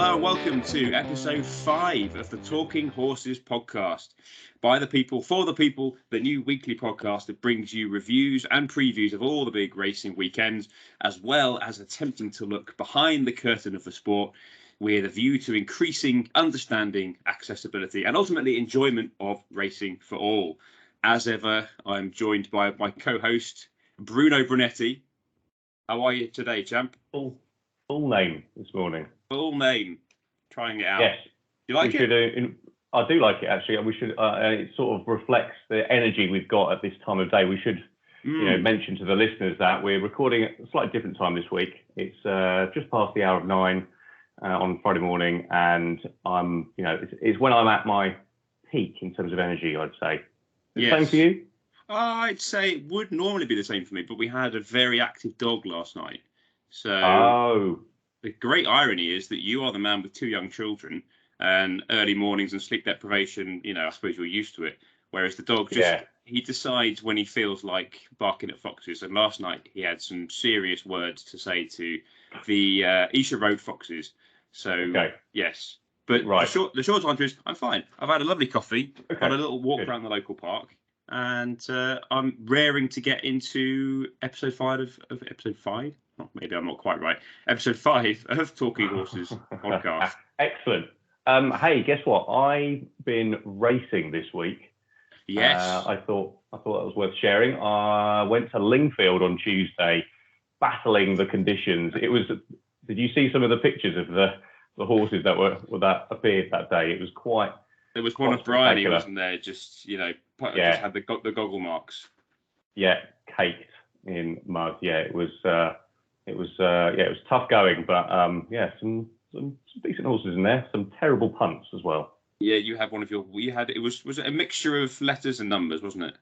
Hello and welcome to episode 5 of the Talking Horses podcast. By the people, for the people, the new weekly podcast that brings you reviews and previews of all the big racing weekends, as well as attempting to look behind the curtain of the sport with a view to increasing understanding, accessibility, and ultimately enjoyment of racing for all. As ever, I'm joined by my co-host, Bruno Brunetti. How are you today, champ? Full name this morning. Full name. Trying it out. Yes. You like it? I do like it, actually. We should. It sort of reflects the energy we've got at this time of day. We should, mention to the listeners that we're recording at a slightly different time this week. It's just past the hour of 9 on Friday morning, and it's when I'm at my peak in terms of energy, I'd say. Yes. Same for you? I'd say it would normally be the same for me, but we had a very active dog last night. So the great irony is that you are the man with 2 young children and early mornings and sleep deprivation, I suppose you're used to it. Whereas the dog he decides when he feels like barking at foxes. And last night he had some serious words to say to the Isha Road foxes. So, yes. But the short answer is I'm fine. I've had a lovely coffee, had a little walk around the local park. And I'm raring to get into episode 5 of episode 5. Oh, maybe I'm not quite right. Episode 5 of Talking Horses podcast. Excellent. Hey, guess what? I've been racing this week. Yes. I thought that was worth sharing. I went to Lingfield on Tuesday, battling the conditions. Did you see some of the pictures of the horses that appeared that day? It was quite. There was one of Bryony, wasn't there? Just just had the goggle marks. Yeah, caked in mud. Yeah, it was tough going, but some decent horses in there. Some terrible punts as well. Yeah, you had one of your. Was it a mixture of letters and numbers, wasn't it?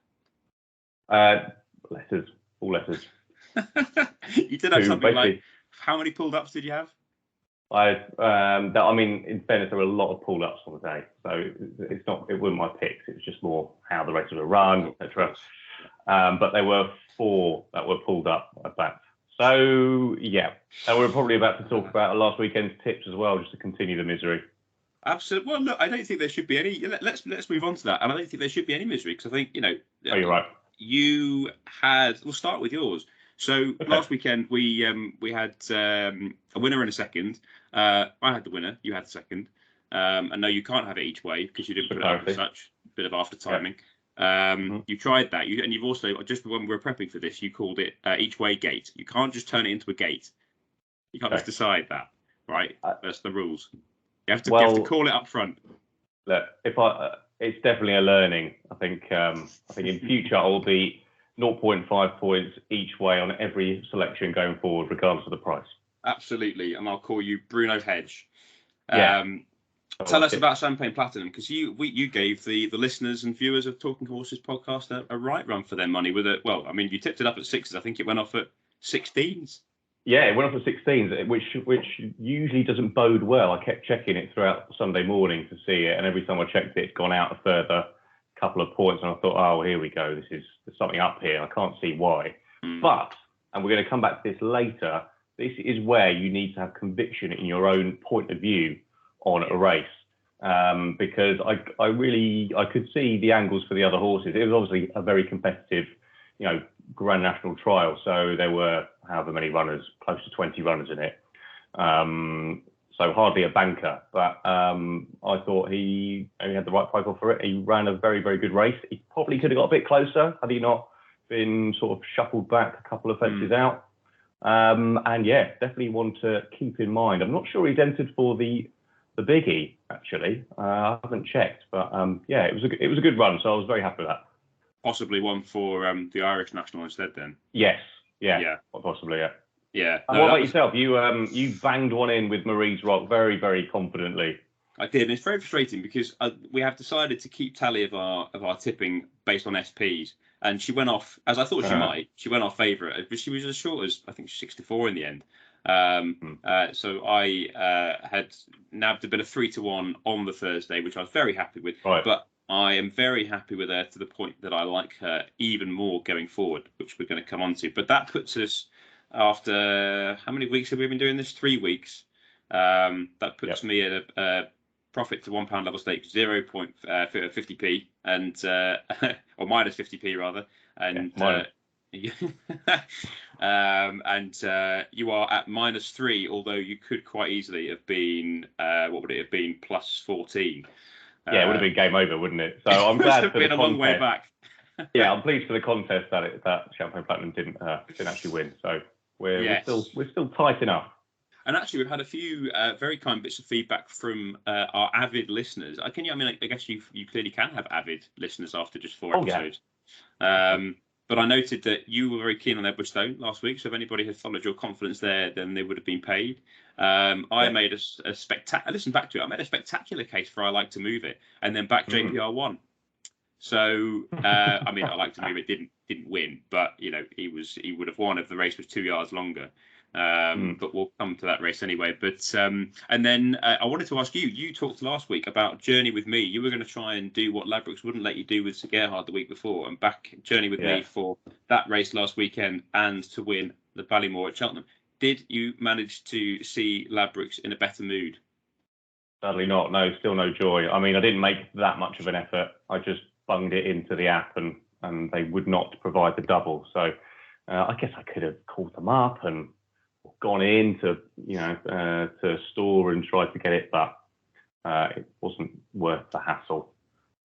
Letters, all letters. You did have something like. How many pulled ups did you have? In fairness, there were a lot of pull-ups on the day, so it wasn't my picks. It was just more how the races were run, etc. But there were 4 that were pulled up at that. So and we're probably about to talk about last weekend's tips as well, just to continue the misery. Absolutely. Well, look, I don't think there should be any. Let's move on to that, and I don't think there should be any misery because I think Oh, you're right. You had. We'll start with yours. So last weekend we had a winner and a second. I had the winner, you had the second. And no, you can't have it each way because you didn't put it up as such. Bit of after timing. Yeah. You tried that, and you've also just when we were prepping for this, you called it each way gate. You can't just turn it into a gate. You can't just decide that, right? That's the rules. You have to call it up front. Look, it's definitely a learning. I think in future I will be 0.5 points each way on every selection going forward, regardless of the price. Absolutely, and I'll call you Bruno Hedge. Tell us about Champagne Platinum, because you gave the listeners and viewers of Talking Horses podcast a right run for their money with it. Well, I mean, you tipped it up at 6s. I think it went off at 16s. Yeah, it went off at 16s, which usually doesn't bode well. I kept checking it throughout Sunday morning to see it, and every time I checked it, it's gone out a further couple of points, and I thought, oh, here we go. There's something up here. I can't see why. But, and we're going to come back to this later, this is where you need to have conviction in your own point of view on a race. Because I could see the angles for the other horses. It was obviously a very competitive, Grand National trial. So there were however many runners, close to 20 runners in it. So hardly a banker, but I thought he had the right profile for it. He ran a very, very good race. He probably could have got a bit closer had he not been sort of shuffled back a couple of fences out. Definitely one to keep in mind. I'm not sure he's entered for the biggie, actually. I haven't checked, but it was a good run, so I was very happy with that. Possibly one for the Irish National instead, then. Yes, possibly, yeah. Yeah. No, what about yourself? You banged one in with Marie's Rock very, very confidently. I did. And it's very frustrating because we have decided to keep tally of our tipping based on SPs, and she went off as I thought she might. She went off favourite, but she was as short as I think 64 in the end. So I had nabbed a bit of 3-1 on the Thursday, which I was very happy with. Right. But I am very happy with her to the point that I like her even more going forward, which we're going to come on to. But that puts us after how many weeks have we been doing this? 3 weeks. That puts me at a profit to £1 level stake 0.50p and or minus 50p rather, and you are at -3, although you could quite easily have been what would it have been, +14. Yeah, it would have been game over, wouldn't it? So I'm glad for the contest. A long way back. Yeah, I'm pleased for the contest that Champagne Platinum didn't actually win. So we're still tight enough. And actually, we've had a few very kind bits of feedback from our avid listeners. I guess you clearly can have avid listeners after just 4 episodes. Yeah. But I noted that you were very keen on Edwardstone last week. So if anybody had followed your confidence there, then they would have been paid. I made a spectacular. I listened back to it. I made a spectacular case for I Like to Move It, and then back JPR won. So I Like to Move It didn't win, but he would have won if the race was 2 yards longer. But we'll come to that race anyway. But and then I wanted to ask you. You talked last week about Journey with Me. You were going to try and do what Ladbrokes wouldn't let you do with Sir Gerhard the week before, and back Journey with Me for that race last weekend and to win the Ballymore at Cheltenham. Did you manage to see Ladbrokes in a better mood? Sadly not. No, still no joy. I didn't make that much of an effort. I just bunged it into the app, and they would not provide the double. So I guess I could have called them up and gone in to a store and tried to get it, but it wasn't worth the hassle.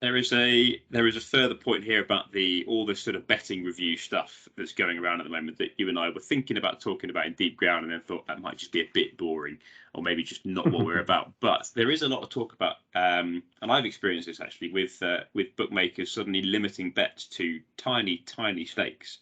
There is a further point here about all this sort of betting review stuff that's going around at the moment that you and I were thinking about talking about in Deep Ground, and then thought that might just be a bit boring, or maybe just not what we're about. But there is a lot of talk about, and I've experienced this actually with bookmakers suddenly limiting bets to tiny stakes.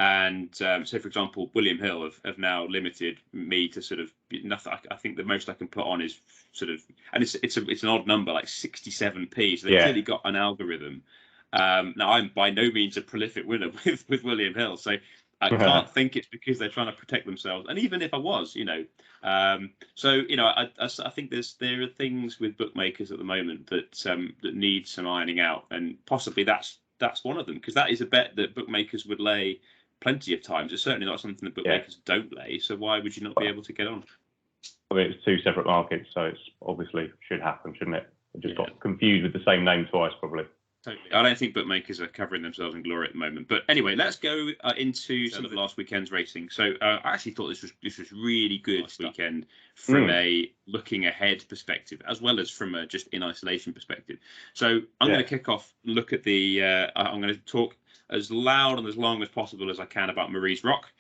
So, for example, William Hill have now limited me to sort of nothing. I think the most I can put on is sort of, and it's an odd number, like 67p. So they've clearly got an algorithm. Now, I'm by no means a prolific winner with William Hill, so I can't think it's because they're trying to protect themselves. And even if I was, I think there are things with bookmakers at the moment that need some ironing out, and possibly that's one of them, because that is a bet that bookmakers would lay plenty of times. It's certainly not something that bookmakers don't lay. So why would you not be able to get on? It's two separate markets, so it's obviously should happen, shouldn't it? It just got confused with the same name twice, probably. Totally. I don't think bookmakers are covering themselves in glory at the moment. But anyway, let's go into some of the last weekend's racing. So I actually thought this was really good this weekend from a looking ahead perspective, as well as from a just in isolation perspective. So I'm going to kick off, look at I'm going to talk as loud and as long as possible as I can about Marie's Rock.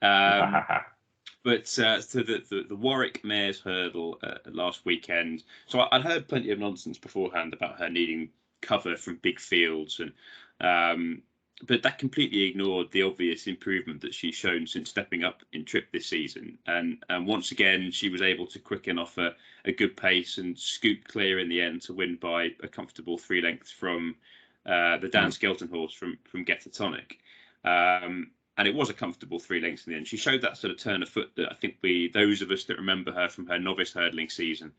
But to the Warwick Mares Hurdle last weekend. So I'd heard plenty of nonsense beforehand about her needing cover from big fields, and but that completely ignored the obvious improvement that she's shown since stepping up in trip this season. And once again, she was able to quicken off a good pace and scoot clear in the end to win by a comfortable 3 lengths from the Dan Skelton horse from Getatonic. And it was a comfortable 3 lengths in the end. She showed that sort of turn of foot that I think those of us that remember her from her novice hurdling season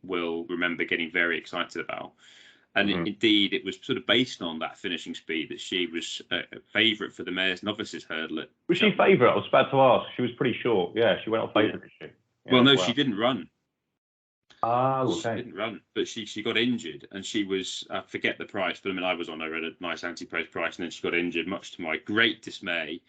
will remember getting very excited about. And indeed, it was sort of based on that finishing speed that she was a favourite for the Mares Novices Hurdle. Was she favourite? I was about to ask. She was pretty short. Yeah, she went off favourite, did she? Yeah, well, no, she didn't run. Okay. She didn't run, but she got injured, and she was, I forget the price, but I was on her at a nice anti-post price, and then she got injured, much to my great dismay.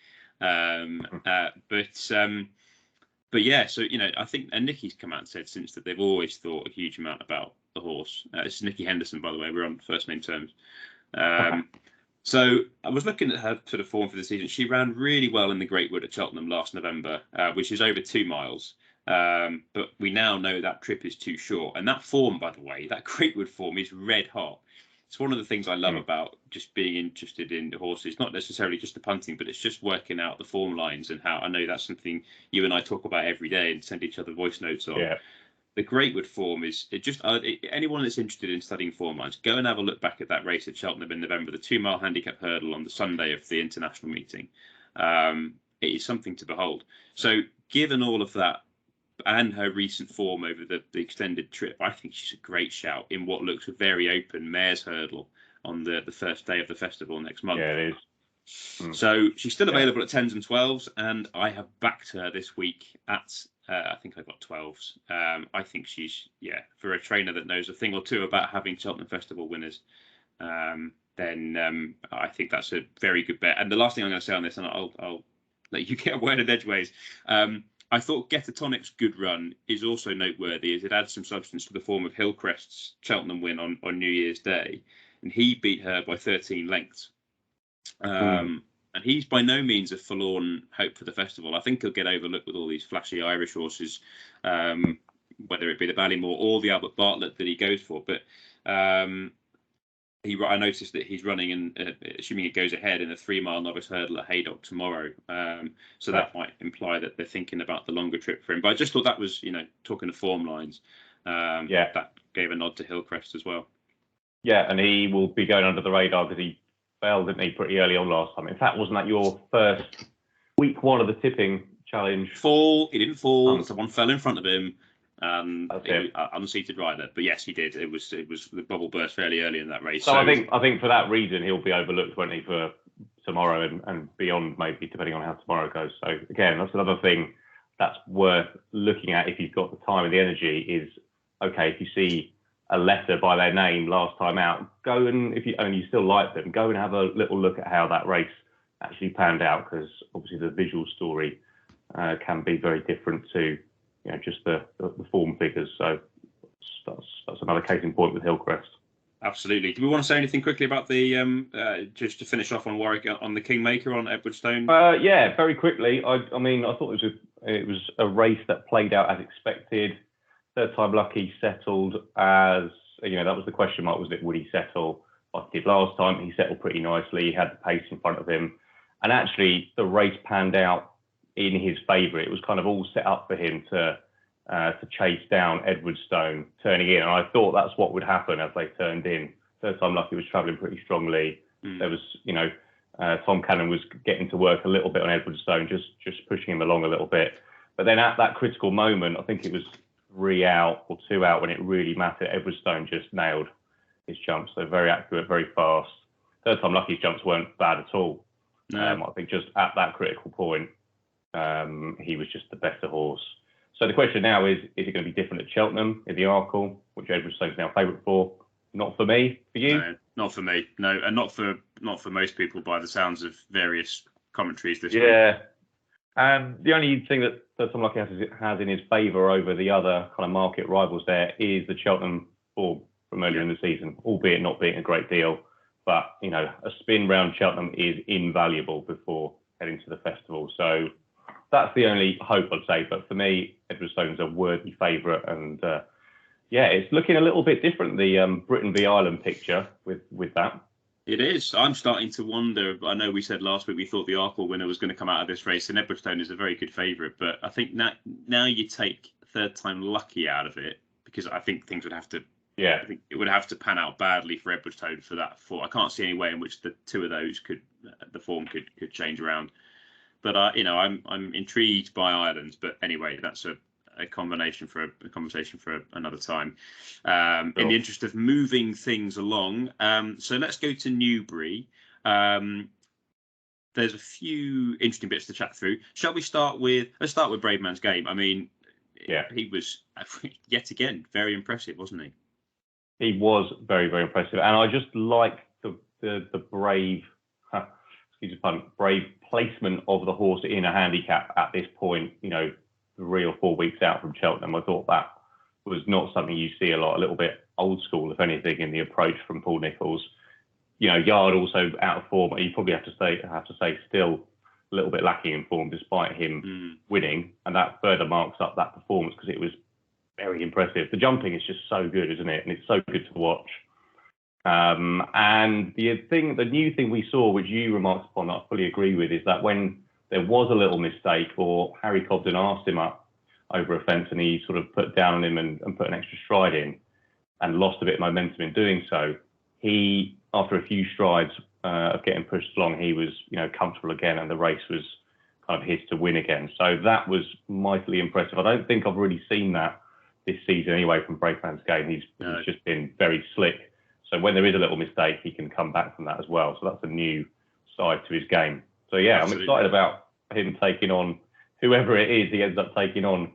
But yeah, so, I think, and Nikki's come out and said since that they've always thought a huge amount about the horse. This is Nikki Henderson, by the way. We're on first name terms. So I was looking at her sort of form for the season. She ran really well in the Great Wood at Cheltenham last November, which is over 2 miles. But we now know that trip is too short. And that form, by the way, that Great Wood form is red hot. It's one of the things I love about just being interested in the horses, not necessarily just the punting, but it's just working out the form lines, and how I know that's something you and I talk about every day and send each other voice notes on. Yeah. The Great Wood form is anyone that's interested in studying form lines, go and have a look back at that race at Cheltenham in November, the 2 mile handicap hurdle on the Sunday of the international meeting. It is something to behold. So given all of that, and her recent form over the extended trip, I think she's a great shout in what looks a very open Mares Hurdle on the first day of the festival next month. Yeah, it is. So she's still available at 10s and 12s, and I have backed her this week at I think I got 12s. I think she's, for a trainer that knows a thing or two about having Cheltenham Festival winners, then I think that's a very good bet. And the last thing I'm going to say on this, and I'll let you get a word of edgeways. I thought Getatonic's good run is also noteworthy, as it adds some substance to the form of Hillcrest's Cheltenham win on New Year's Day, and he beat her by 13 lengths. And he's by no means a forlorn hope for the festival. I think he'll get overlooked with all these flashy Irish horses, whether it be the Ballymore or the Albert Bartlett that he goes for. But I noticed that he's running, and assuming it goes ahead, in a 3-mile novice hurdle at Haydock tomorrow. So that might imply that they're thinking about the longer trip for him. But I just thought that was, talking of form lines, that gave a nod to Hillcrest as well. Yeah, and he will be going under the radar because he fell, didn't he, pretty early on last time. In fact, wasn't that your first week one of the tipping challenge? He didn't fall. Someone fell in front of him. Unseated rider, but yes, he did. It was the bubble burst fairly early in that race. So I think for that reason he'll be overlooked, won't he, for tomorrow and beyond, maybe, depending on how tomorrow goes. So again, that's another thing that's worth looking at if you've got the time and the energy. Is okay if you see a letter by their name last time out, go and if you still like them, go and have a little look at how that race actually panned out, because obviously the visual story can be very different to just the form figures. So that's another case in point with Hillcrest. Absolutely. Do we want to say anything quickly about the just to finish off on Warwick, on the Kingmaker on Edwardstone? Very quickly. I thought it was a race that played out as expected. Third time lucky, settled as that was the question mark, wasn't it? Would he settle like he did last time? He settled pretty nicely. He had the pace in front of him, and actually the race panned out in his favour. It was kind of all set up for him to chase down Edwardstone turning in, and I thought that's what would happen as they turned in. Third time lucky was travelling pretty strongly. There was Tom Cannon was getting to work a little bit on Edwardstone, just pushing him along a little bit. But then at that critical moment, I think it was 3 out or 2 out when it really mattered, Edwardstone just nailed his jumps. So very accurate, very fast. Third time lucky's jumps weren't bad at all. No. I think just at that critical point, he was just the better horse. So the question now is it going to be different at Cheltenham in the Arkle, which Edwardstone's now favourite for? Not for me. For you? No, not for me. No, and not for most people by the sounds of various commentaries this week. Yeah. The only thing that Third Time Lucky has in his favour over the other kind of market rivals there is the Cheltenham form from earlier in the season, albeit not being a great deal. But, a spin round Cheltenham is invaluable before heading to the festival. So that's the only hope, I'd say. But for me, Edwardstone's a worthy favourite. And, it's looking a little bit different, the Britain v Ireland picture with that. It is. I'm starting to wonder. I know we said last week we thought the Arkle winner was going to come out of this race, and Edwardstone is a very good favourite. But I think now you take Third Time Lucky out of it, because I think things would have to. Yeah. I think it would have to pan out badly for Edwardstone for that. I can't see any way in which the two of those the form could change around. But I'm intrigued by Ireland. But anyway, that's a conversation for another time. Sure. In the interest of moving things along, so let's go to Newbury. There's a few interesting bits to chat through. Shall we start with? Let's start with Brave Man's Game. I mean, he was yet again very impressive, wasn't he? He was very, very impressive, and I just like the brave, excuse the pun, brave placement of the horse in a handicap at this point. 3 or 4 weeks out from Cheltenham. I thought that was not something you see a lot. A little bit old school, if anything, in the approach from Paul Nicholls. Yard also out of form. You probably have to say still a little bit lacking in form, despite him winning, and that further marks up that performance because it was very impressive. The jumping is just so good, isn't it? And it's so good to watch. And the new thing we saw, which you remarked upon, that I fully agree with, is that when there was a little mistake, or Harry Cobden asked him up over a fence and he sort of put down on him and put an extra stride in and lost a bit of momentum in doing so, he, after a few strides of getting pushed along, he was, comfortable again, and the race was kind of his to win again. So that was mightily impressive. I don't think I've really seen that this season anyway from Brave Man's Game. He's just been very slick. So when there is a little mistake, he can come back from that as well. So that's a new side to his game. So, absolutely. I'm excited about him taking on whoever it is he ends up taking on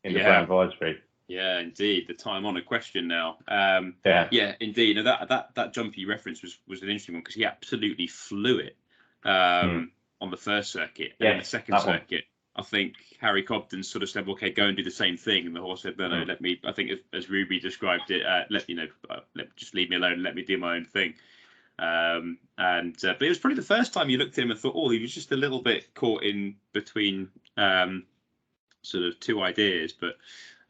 in the Brown Visory. Yeah, indeed. The time-honoured question now. Yeah, indeed. Now that jump you referenced was an interesting one because he absolutely flew it on the first circuit. And in the second circuit, I think Harry Cobden sort of said, "Okay, go and do the same thing." And the horse said, "No, let me." I think as Ruby described it, just leave me alone and let me do my own thing. But it was probably the first time you looked at him and thought, "Oh, he was just a little bit caught in between sort of two ideas." But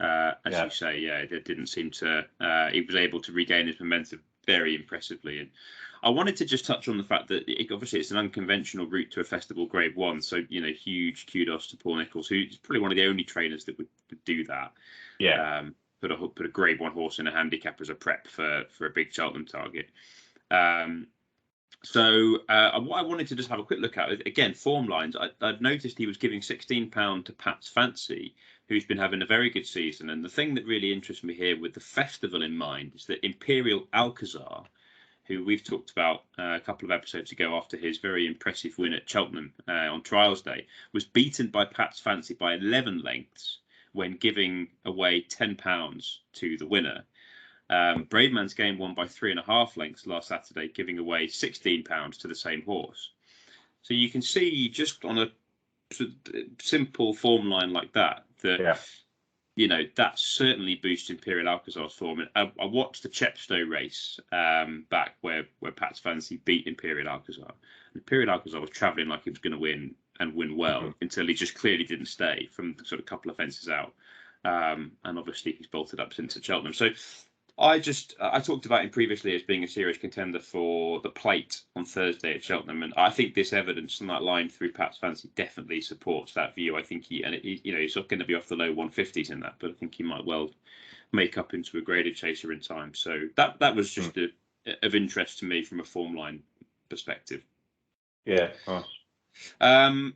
as you say, it didn't seem to. He was able to regain his momentum very impressively. And I wanted to just touch on the fact that obviously it's an unconventional route to a festival Grade 1. So huge kudos to Paul Nicholls, who's probably one of the only trainers that would do that. Yeah. Put a Grade 1 horse in a handicap as a prep for a big Cheltenham target. So what I wanted to just have a quick look at, again, form lines. I'd noticed he was giving £16 to Pat's Fancy, who's been having a very good season. And the thing that really interests me here with the festival in mind is that Imperial Alcazar, who we've talked about a couple of episodes ago after his very impressive win at Cheltenham on Trials Day, was beaten by Pat's Fancy by 11 lengths when giving away £10 to the winner. Braveman's Game won by 3.5 lengths last Saturday, giving away £16 to the same horse. So you can see just on a simple form line like that, that certainly boosts Imperial Alcazar's form. And I watched the Chepstow race back where Pat's Fancy beat Imperial Alcazar. Imperial Alcazar was travelling like he was going to win and win well until he just clearly didn't stay from the sort of couple of fences out. And obviously he's bolted up since at Cheltenham. So I talked about him previously as being a serious contender for the plate on Thursday at Cheltenham, and I think this evidence and that line through Pat's Fancy definitely supports that view. I think he's not going to be off the low 150s in that, but I think he might well make up into a graded chaser in time. So that was just of interest to me from a form line perspective. Yeah, nice.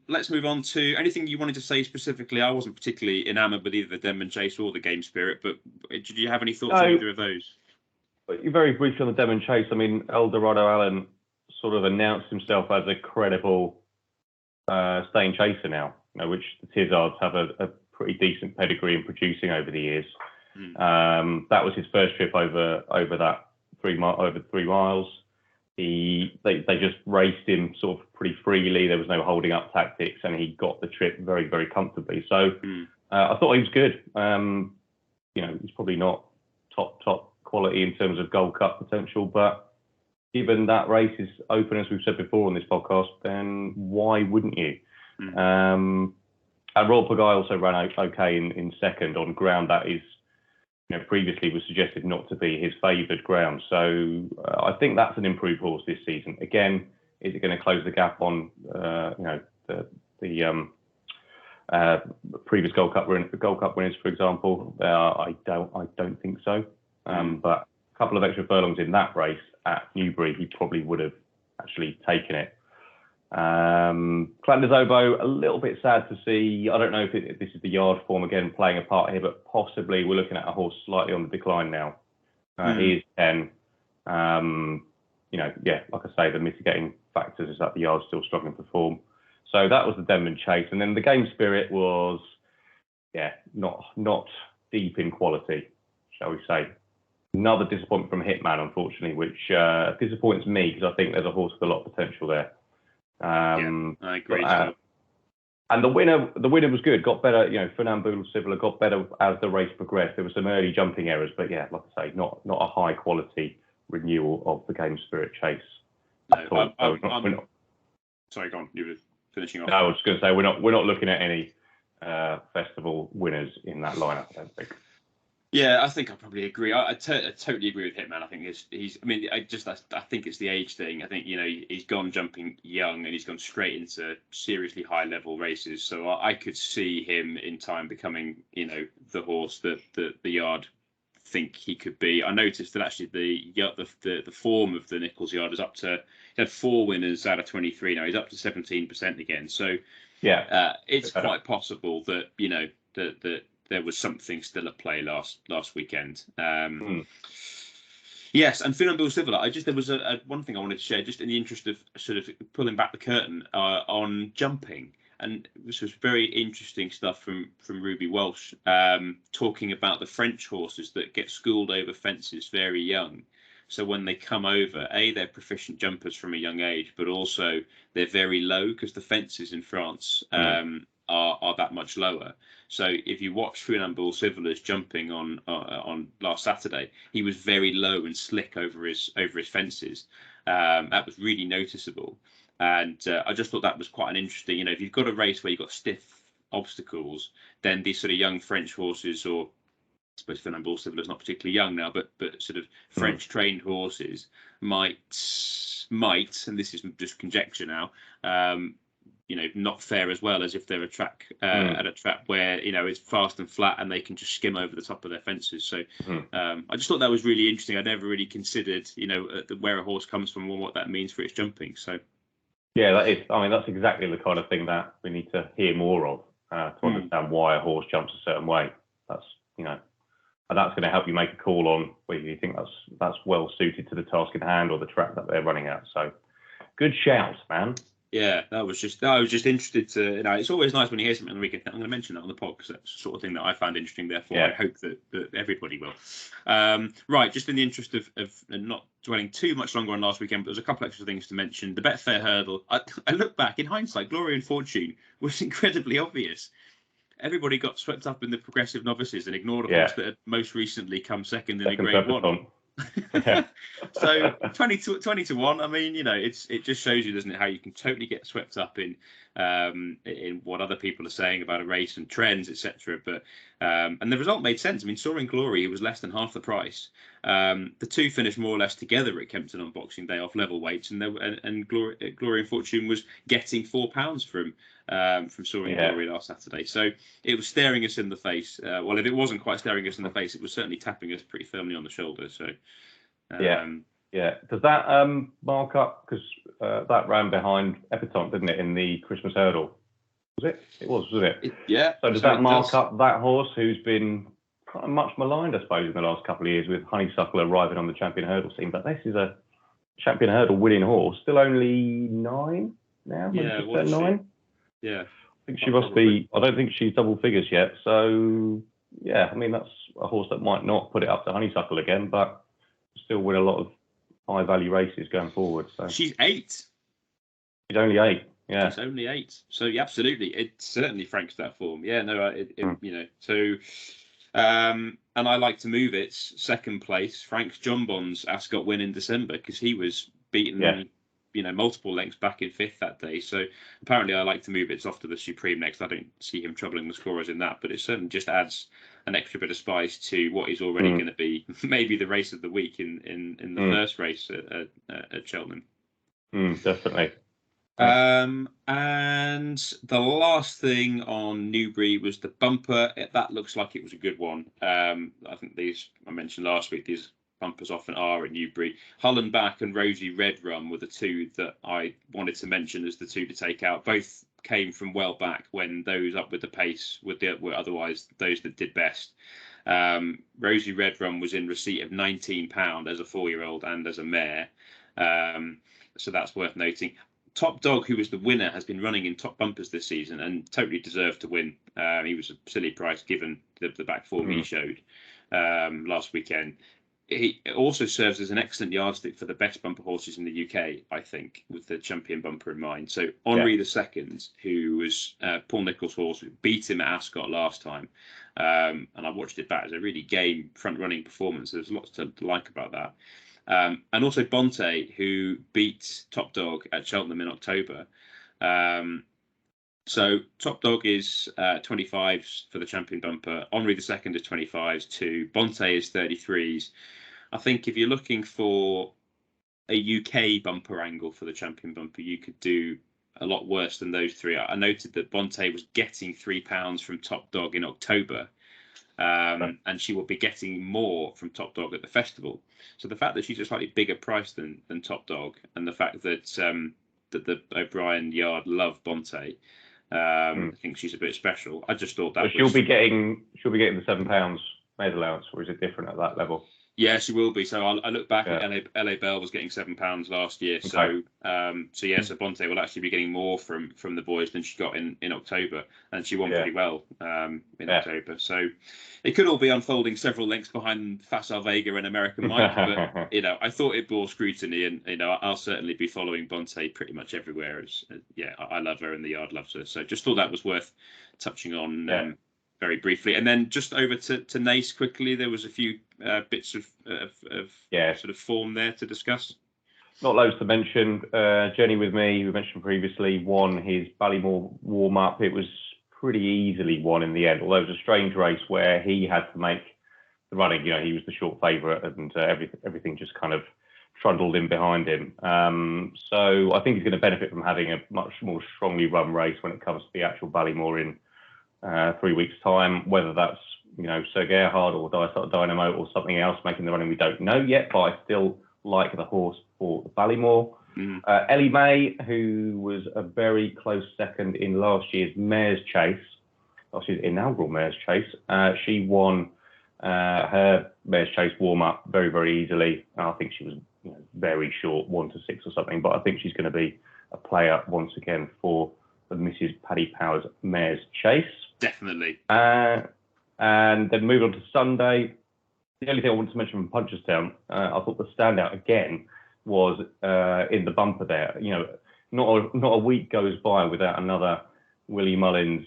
Let's move on to anything you wanted to say specifically. I wasn't particularly enamoured with either the Dem and Chase or the Game Spirit, but did you have any thoughts on either of those? Very briefly on the Dem and Chase. I mean, Eldorado Allen sort of announced himself as a credible staying chaser now, which the Tizzards have a pretty decent pedigree in producing over the years. That was his first trip over that 3 miles. They just raced him sort of pretty freely. There was no holding up tactics, and he got the trip very, very comfortably. So I thought he was good. He's probably not top quality in terms of Gold Cup potential, but given that race is open, as we've said before on this podcast, then why wouldn't you? And Royal Pagaille also ran okay in second on ground that is, previously was suggested not to be his favoured ground. So I think that's an improved horse this season. Again, is it going to close the gap on the previous Gold Cup winners, for example? I don't think so. But a couple of extra furlongs in that race at Newbury, he probably would have actually taken it. Clan des Obeaux, a little bit sad to see. I don't know if this is the yard form again playing a part here, but possibly we're looking at a horse slightly on the decline now. He is 10. Like I say, the mitigating factors is that the yard's still struggling to form. So that was the Dem and Chase. And then the Game Spirit was, not deep in quality, shall we say. Another disappointment from Hitman, unfortunately, which disappoints me because I think there's a horse with a lot of potential there. I agree. And the winner was good. Got better. Fernand Sivler got better as the race progressed. There were some early jumping errors, but like I say, not a high quality renewal of the Game Spirit Chase. No, sorry, go on. You were finishing off. No, I was going to say we're not looking at any festival winners in that lineup, I don't think. Yeah, I think I probably agree. I totally agree with Hitman. I think he's. I mean, I think it's the age thing. I think he's gone jumping young and he's gone straight into seriously high level races. So I could see him in time becoming the horse that the yard think he could be. I noticed that actually the form of the Nicholls yard is up to. He had 4 winners out of 23. Now he's up to 17% again. So it's quite possible that that there was something still at play last weekend. Yes, and Fernand Sivler, there was one thing I wanted to share, just in the interest of sort of pulling back the curtain on jumping. and this was very interesting stuff from Ruby Walsh, talking about the French horses that get schooled over fences very young. So when they come over, they're proficient jumpers from a young age, but also they're very low because the fences in France are that much lower. So if you watch Funambule Civilis jumping on last Saturday, he was very low and slick over his fences. That was really noticeable. And I just thought that was quite an interesting, if you've got a race where you've got stiff obstacles, then these sort of young French horses, or I suppose Funambule Civilis is not particularly young now, but sort of French trained horses might, and this is just conjecture now, not fare as well as if they're at a track where it's fast and flat and they can just skim over the top of their fences. So I just thought that was really interesting. I never really considered where a horse comes from and what that means for its jumping. So yeah, that is. I mean, that's exactly the kind of thing that we need to hear more of to understand why a horse jumps a certain way. That's and that's going to help you make a call on whether you think that's well suited to the task in hand or the track that they're running at. So good shout, man. Yeah, I was just interested to, it's always nice when you hear something on the weekend. I'm going to mention that on the pod because that's the sort of thing that I found interesting. Therefore, I hope that everybody will. Right, just in the interest of not dwelling too much longer on last weekend, but there's a couple extra things to mention. The Betfair hurdle, I look back in hindsight, Glory and Fortune was incredibly obvious. Everybody got swept up in the progressive novices and ignored a horse that had most recently come second in a Grade 1. So 20 to 1. I mean, it just shows you, doesn't it, how you can totally get swept up in what other people are saying about a race and trends, etc. But and the result made sense. I mean, Soaring Glory, he was less than half the price. The two finished more or less together at Kempton on Boxing Day off level weights, and Glory and Fortune was getting £4 from Soaring Glory last Saturday. So it was staring us in the face. Well, if it wasn't quite staring us in the face, it was certainly tapping us pretty firmly on the shoulder. So does that mark up, because that ran behind Epitante, didn't it, in the Christmas hurdle? Was it? It was, wasn't it? So does that mark up that horse who's been kind of much maligned, I suppose, in the last couple of years, with Honeysuckle arriving on the champion hurdle scene? But this is a champion hurdle winning horse, still only 9 now. Yeah, was 9. Yeah, I think she must be. I don't think she's double figures yet. So yeah, I mean, that's a horse that might not put it up to Honeysuckle again, but still win a lot of high value races going forward. So she's 8. She's only 8. Yeah, she's only 8. So yeah, absolutely, it certainly franks that form. Yeah, no, So, and I like to move its second place, Frank's John Bond's Ascot win in December, because he was beaten. Multiple lengths back in 5th that day. So apparently I like to move it off to the Supreme next. I don't see him troubling the scorers in that, but it certainly just adds an extra bit of spice to what is already going to be maybe the race of the week in the first race at Cheltenham. Definitely. And the last thing on Newbury was the bumper. That looks like it was a good one. I think I mentioned last week, these bumpers often are at Newbury. Hullenbach and Rosy Red Rum were the two that I wanted to mention as the two to take out. Both came from well back when those up with the pace were otherwise those that did best. Rosy Red Rum was in receipt of £19 as a 4-year-old and as a mare. So that's worth noting. Top Dog, who was the winner, has been running in top bumpers this season and totally deserved to win. He was a silly price given the back form he showed last weekend. He also serves as an excellent yardstick for the best bumper horses in the UK, I think, with the champion bumper in mind. So Henri II, who was Paul Nicholls' horse, who beat him at Ascot last time, and I watched it back as a really game front-running performance. There's lots to like about that. And also Bonte, who beat Top Dog at Cheltenham in October. So Top Dog is 25s for the champion bumper. Henri II is 25s too. Bonte is 33s. I think if you're looking for a UK bumper angle for the champion bumper, you could do a lot worse than those three. I noted that Bonte was getting £3 from Top Dog in October, and she will be getting more from Top Dog at the festival. So the fact that she's a slightly bigger price than Top Dog, and the fact that that the O'Brien yard love Bonte, I think she's a bit special. I just thought that she'll be getting the £7 maid allowance, or is it different at that level? Yeah, she will be. So I look back at LA Bell was getting £7 last year. Okay. So so Bonte will actually be getting more from the boys than she got in October, and she won pretty well in October. So it could all be unfolding several lengths behind Facile Vega and American Mike, but I thought it bore scrutiny, and I'll certainly be following Bonte pretty much everywhere. I love her and the yard loves her. So just thought that was worth touching on. Very briefly, and then just over to Naas quickly. There was a few bits of sort of form there to discuss. Not loads to mention. Jenny with me, we mentioned previously, won his Ballymore warm-up. It was pretty easily won in the end, although it was a strange race where he had to make the running. He was the short favourite, and everything just kind of trundled in behind him. So I think he's going to benefit from having a much more strongly run race when it comes to the actual Ballymore in 3 weeks' time. Whether that's Sir Gerhard or Dynamo or something else making the running, we don't know yet, but I still like the horse for the Ballymore. Ellie May, who was a very close second in last year's Mares' Chase, last year's inaugural Mares' Chase, she won her Mares' Chase warm-up very, very easily. I think she was very short, 1 to 6 or something, but I think she's going to be a player once again for the Mrs. Paddy Powers Mares' Chase. Definitely. And then moving on to Sunday, the only thing I wanted to mention from Punchestown, I thought the standout again was in the bumper there. Not a week goes by without another Willie Mullins,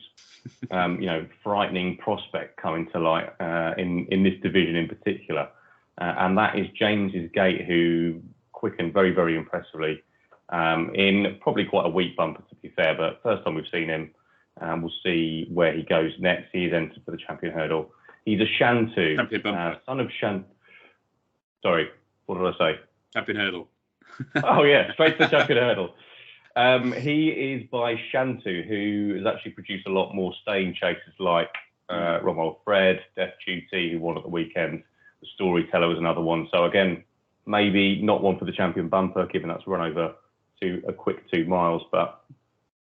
frightening prospect coming to light in this division in particular. And that is James's Gate, who quickened very, very impressively in probably quite a weak bumper, to be fair, but first time we've seen him. We'll see where he goes next. He's entered for the Champion Hurdle. He's a Shantu, son of Shan. Sorry, what did I say? Champion Hurdle. Oh yeah, straight to the Champion Hurdle. He is by Shantu, who has actually produced a lot more staying chases like Romo Fred, Death Duty, who won at the weekend. The Storyteller was another one. So again, maybe not one for the Champion Bumper, given that's run over to a quick 2 miles, but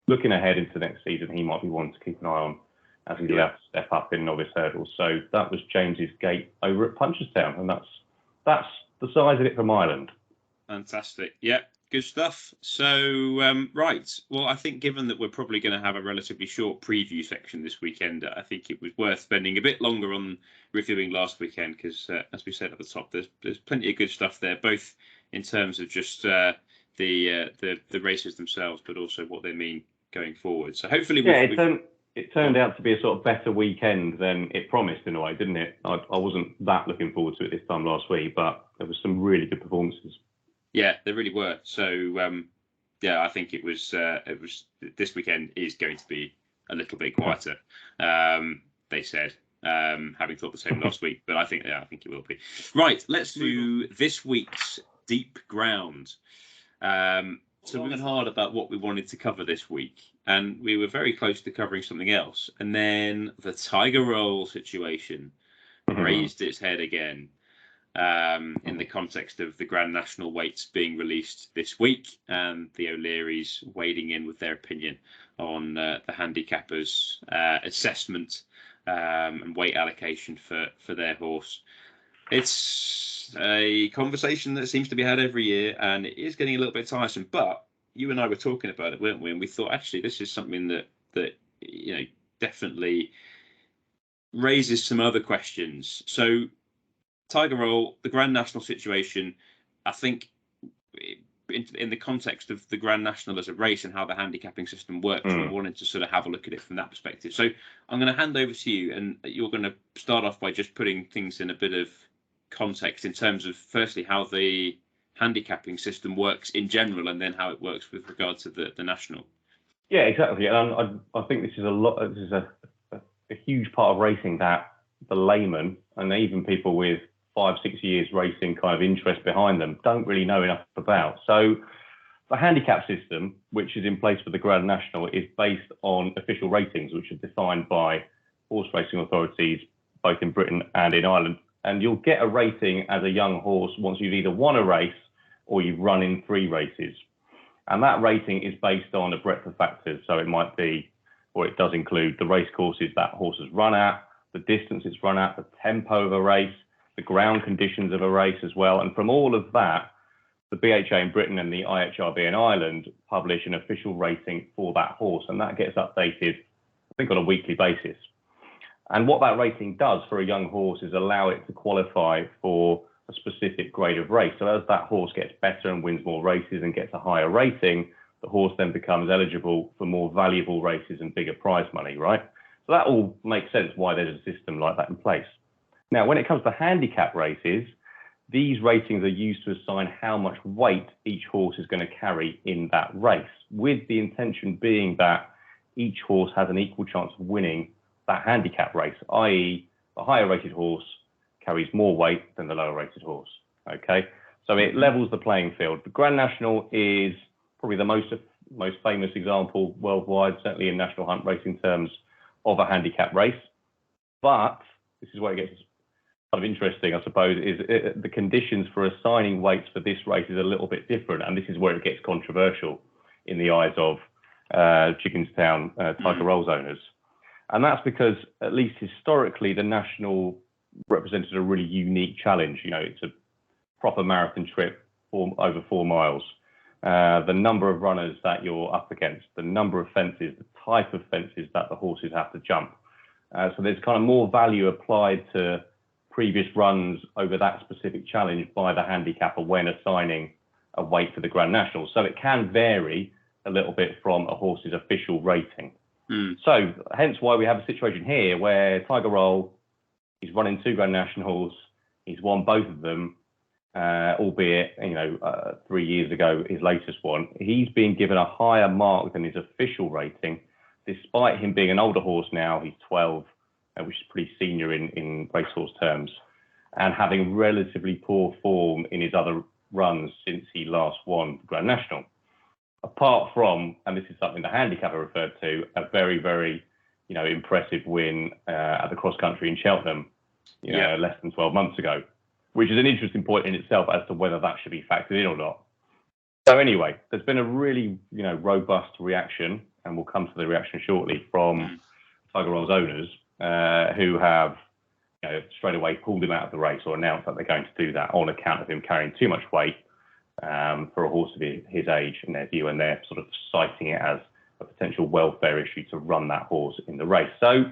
looking ahead into next season, he might be one to keep an eye on as he's allowed to step up in novice hurdles. So that was James's Gate over at Punchestown, and that's the size of it from Ireland. Fantastic. Yeah, good stuff. So, right. Well, I think given that we're probably going to have a relatively short preview section this weekend, I think it was worth spending a bit longer on reviewing last weekend because, as we said at the top, there's plenty of good stuff there, both in terms of just the races themselves, but also what they mean going forward. So hopefully it turned out to be a sort of better weekend than it promised in a way, didn't it? I wasn't that looking forward to it this time last week, but there was some really good performances. Yeah, there really were. So I think it was this weekend is going to be a little bit quieter. They said, having thought the same last week, but I think it will be. Right, let's do this week's Deep Ground. So we went hard about what we wanted to cover this week, and we were very close to covering something else. And then the Tiger Roll situation raised its head again in the context of the Grand National weights being released this week and the O'Learys wading in with their opinion on the handicappers' assessment and weight allocation for their horse. It's a conversation that seems to be had every year, and it is getting a little bit tiresome. But you and I were talking about it, weren't we? And we thought, actually, this is something that definitely raises some other questions. So, Tiger Roll, the Grand National situation, I think, in the context of the Grand National as a race and how the handicapping system works, we wanted to sort of have a look at it from that perspective. So, I'm going to hand over to you, and you're going to start off by just putting things in a bit of context in terms of firstly how the handicapping system works in general and then how it works with regard to the national. Yeah, exactly. And I think this is a huge part of racing that the layman and even people with 5-6 years racing kind of interest behind them don't really know enough about. So the handicap system, which is in place for the Grand National, is based on official ratings, which are defined by horse racing authorities, both in Britain and in Ireland. And you'll get a rating as a young horse once you've either won a race or you've run in 3 races. And that rating is based on a breadth of factors. So it might be, or it does include the race courses that horse has run at, the distance it's run at, the tempo of a race, the ground conditions of a race as well. And from all of that, the BHA in Britain and the IHRB in Ireland publish an official rating for that horse, and that gets updated, I think, on a weekly basis. And what that rating does for a young horse is allow it to qualify for a specific grade of race. So as that horse gets better and wins more races and gets a higher rating, the horse then becomes eligible for more valuable races and bigger prize money, right? So that all makes sense why there's a system like that in place. Now, when it comes to handicap races, these ratings are used to assign how much weight each horse is going to carry in that race, with the intention being that each horse has an equal chance of winning that handicap race, i.e. a higher rated horse carries more weight than the lower rated horse, okay? So it levels the playing field. The Grand National is probably the most famous example worldwide, certainly in national hunt racing terms, of a handicap race. But this is where it gets kind of interesting, I suppose, is the conditions for assigning weights for this race is a little bit different, and this is where it gets controversial in the eyes of Gigginstown Tiger Rolls owners. And that's because, at least historically, the National represented a really unique challenge. You know, it's a proper marathon trip for over 4 miles. The number of runners that you're up against, the number of fences, the type of fences that the horses have to jump. So there's kind of more value applied to previous runs over that specific challenge by the handicapper when assigning a weight for the Grand National. So it can vary a little bit from a horse's official rating. So hence why we have a situation here where Tiger Roll, he's running 2 Grand Nationals, he's won both of them, albeit, 3 years ago, his latest one. He's been given a higher mark than his official rating, despite him being an older horse now. He's 12, which is pretty senior in racehorse terms, and having relatively poor form in his other runs since he last won the Grand National. Apart from, and this is something the handicapper referred to, a very, very, impressive win at the cross country in Cheltenham, less than 12 months ago, which is an interesting point in itself as to whether that should be factored in or not. So anyway, there's been a really, robust reaction, and we'll come to the reaction shortly, from Tiger Roll's owners, who have, straight away pulled him out of the race or announced that they're going to do that on account of him carrying too much weight for a horse of his age, in their view, and they're sort of citing it as a potential welfare issue to run that horse in the race. So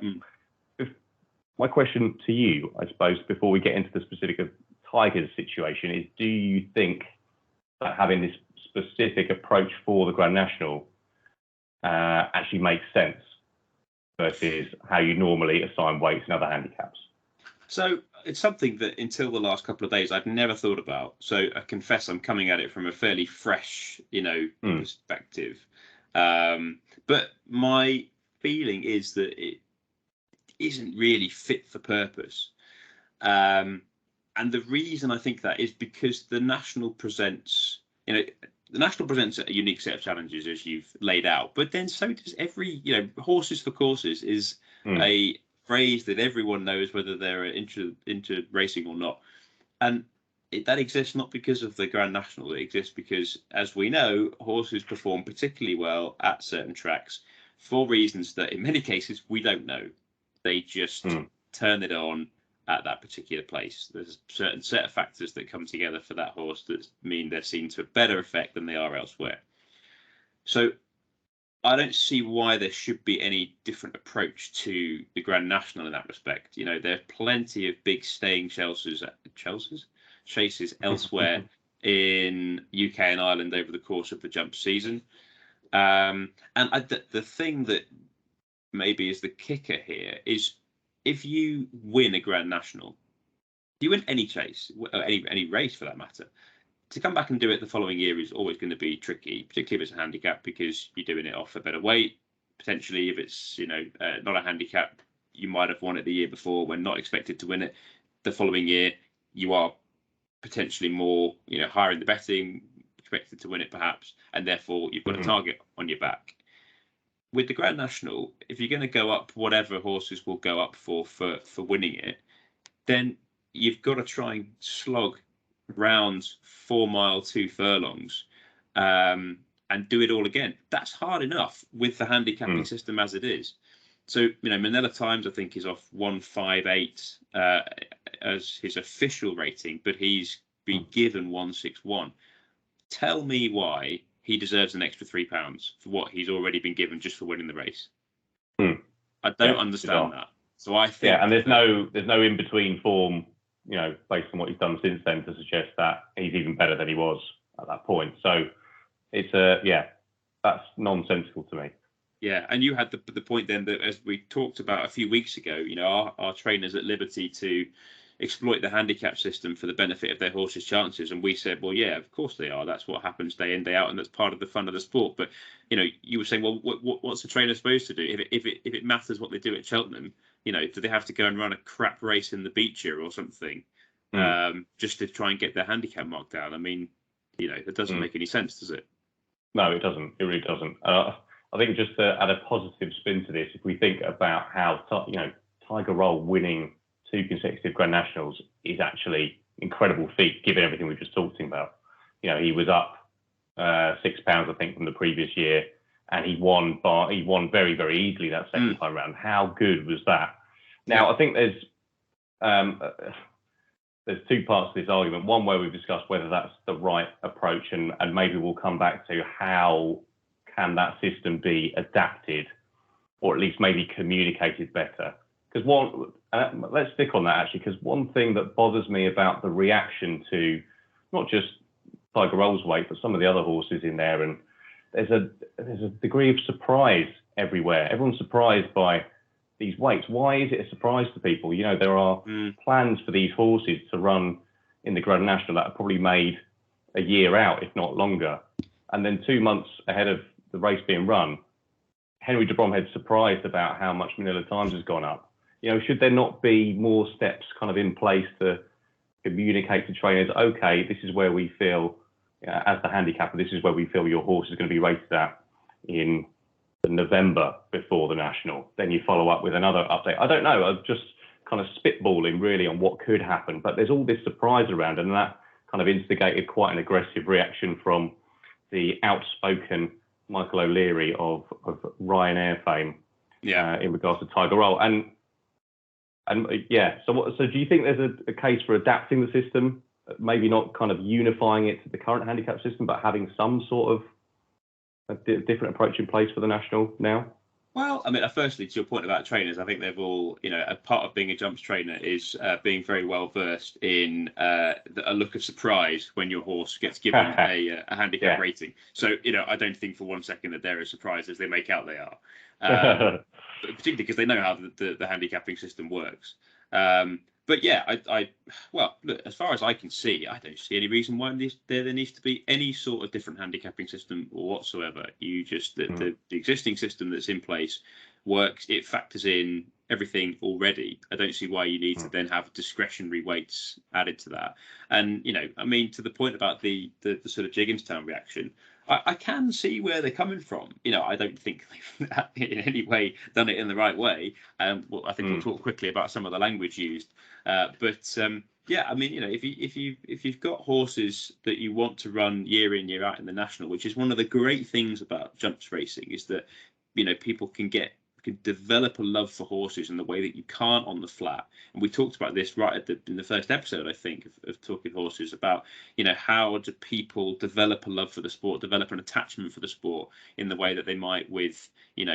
my question to you, I suppose, before we get into the specific of Tiger's situation, is do you think that having this specific approach for the Grand National actually makes sense versus how you normally assign weights in other handicaps? So it's something that until the last couple of days I'd never thought about. So I confess I'm coming at it from a fairly fresh, perspective. But my feeling is that it isn't really fit for purpose. And the reason I think that is because the National presents, a unique set of challenges as you've laid out, but then so does every, horses for courses is a phrase that everyone knows whether they're into racing or not. And that exists not because of the Grand National. It exists because, as we know, horses perform particularly well at certain tracks for reasons that in many cases we don't know. They just turn it on at that particular place. There's a certain set of factors that come together for that horse that mean they're seen to a better effect than they are elsewhere. So I don't see why there should be any different approach to the Grand National in that respect. There are plenty of big staying chases elsewhere in UK and Ireland over the course of the jump season. And the thing that maybe is the kicker here is if you win a Grand National, if you win any chase, or any race for that matter, to come back and do it the following year is always going to be tricky, particularly if it's a handicap, because you're doing it off a better weight. Potentially, if it's not a handicap, you might have won it the year before when not expected to win it. The following year, you are potentially more higher in the betting, expected to win it perhaps, and therefore you've got a target on your back. With the Grand National, if you're going to go up whatever horses will go up for winning it, then you've got to try and slog rounds 4 mile 2 furlongs and do it all again. That's hard enough with the handicapping system as it is. So Manila Times I think is off 158 as his official rating, but he's been given 161. Tell me why he deserves an extra £3 for what he's already been given just for winning the race. I don't understand that. So I think and there's no in between form, based on what he's done since then, to suggest that he's even better than he was at that point. So it's that's nonsensical to me. Yeah, and you had the point then that, as we talked about a few weeks ago, our trainers at liberty to exploit the handicap system for the benefit of their horses' chances, and we said, well, yeah, of course they are. That's what happens day in, day out, and that's part of the fun of the sport. But you were saying, well, what's the trainer supposed to do if it matters what they do at Cheltenham? Do they have to go and run a crap race in the Beecher or something just to try and get their handicap marked down? I mean, that doesn't make any sense, does it? No, it doesn't. It really doesn't. I think just to add a positive spin to this, if we think about how Tiger Roll winning 2 consecutive Grand Nationals is actually incredible feat, given everything we've just talked about. He was up £6, I think, from the previous year, and he won very, very easily that second time round. How good was that? Now, I think there's 2 parts to this argument. One where we've discussed whether that's the right approach, and maybe we'll come back to how can that system be adapted, or at least maybe communicated better. Because let's stick on that actually, because one thing that bothers me about the reaction to not just Tiger Roll's weight, but some of the other horses in there, and there's a degree of surprise everywhere. Everyone's surprised by these weights. Why is it a surprise to people? There are plans for these horses to run in the Grand National that are probably made a year out, if not longer. And then 2 months ahead of the race being run, Henry de Bromhead's surprised about how much Manila Times has gone up. Should there not be more steps kind of in place to communicate to trainers, okay, this is where we feel, as the handicapper, this is where we feel your horse is going to be rated at in November before the National. Then you follow up with another update. I don't know. I'm just kind of spitballing really on what could happen, but there's all this surprise around, and that kind of instigated quite an aggressive reaction from the outspoken Michael O'Leary of Ryanair fame in regards to Tiger Roll. So do you think there's a case for adapting the system, maybe not kind of unifying it to the current handicap system, but having some sort of a different approach in place for the National now? Well, I mean, firstly, to your point about trainers, I think they've all, a part of being a jumps trainer is being very well versed in a look of surprise when your horse gets given a handicap rating. So, I don't think for one second that they're as surprised as they make out they are. Particularly because they know how the handicapping system works. But yeah, well, look, as far as I can see, I don't see any reason why there needs to be any sort of different handicapping system whatsoever. The existing system that's in place works. It factors in everything already. I don't see why you need to then have discretionary weights added to that. And I mean, to the point about the sort of Gigginstown reaction, I can see where they're coming from. I don't think they've in any way done it in the right way. I think we'll talk quickly about some of the language used. But I mean, if you've got horses that you want to run year in, year out in the National, which is one of the great things about jumps racing, is that people can develop a love for horses in the way that you can't on the flat. And we talked about this in the first episode, I think, of Talking Horses, about how do people develop a love for the sport, develop an attachment for the sport in the way that they might with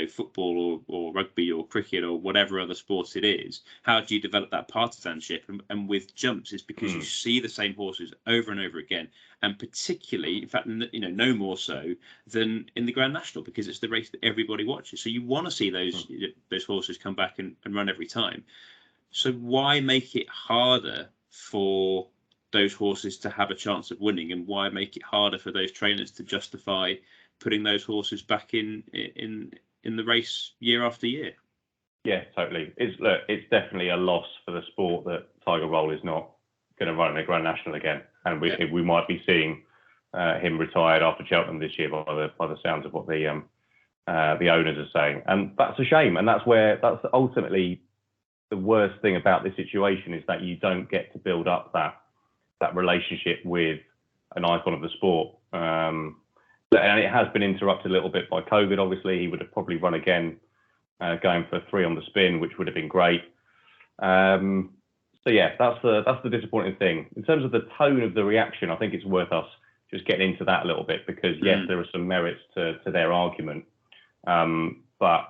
football or rugby or cricket or whatever other sports it is. How do you develop that partisanship? And with jumps, it's because you see the same horses over and over again, and particularly, in fact, no more so than in the Grand National, because it's the race that everybody watches. So you want to see those horses come back and run every time. So why make it harder for those horses to have a chance of winning, and why make it harder for those trainers to justify putting those horses back in the race year after year? Yeah, totally. It's definitely a loss for the sport that Tiger Roll is not going to run in the Grand National again, and we might be seeing him retired after Cheltenham this year by the sounds of what the owners are saying, and that's a shame. And that's ultimately the worst thing about this situation, is that you don't get to build up that relationship with an icon of the sport. And it has been interrupted a little bit by COVID. Obviously, he would have probably run again, going for 3 on the spin, which would have been great. So yeah, that's the disappointing thing. In terms of the tone of the reaction, I think it's worth us just getting into that a little bit, because yes, there are some merits to their argument, but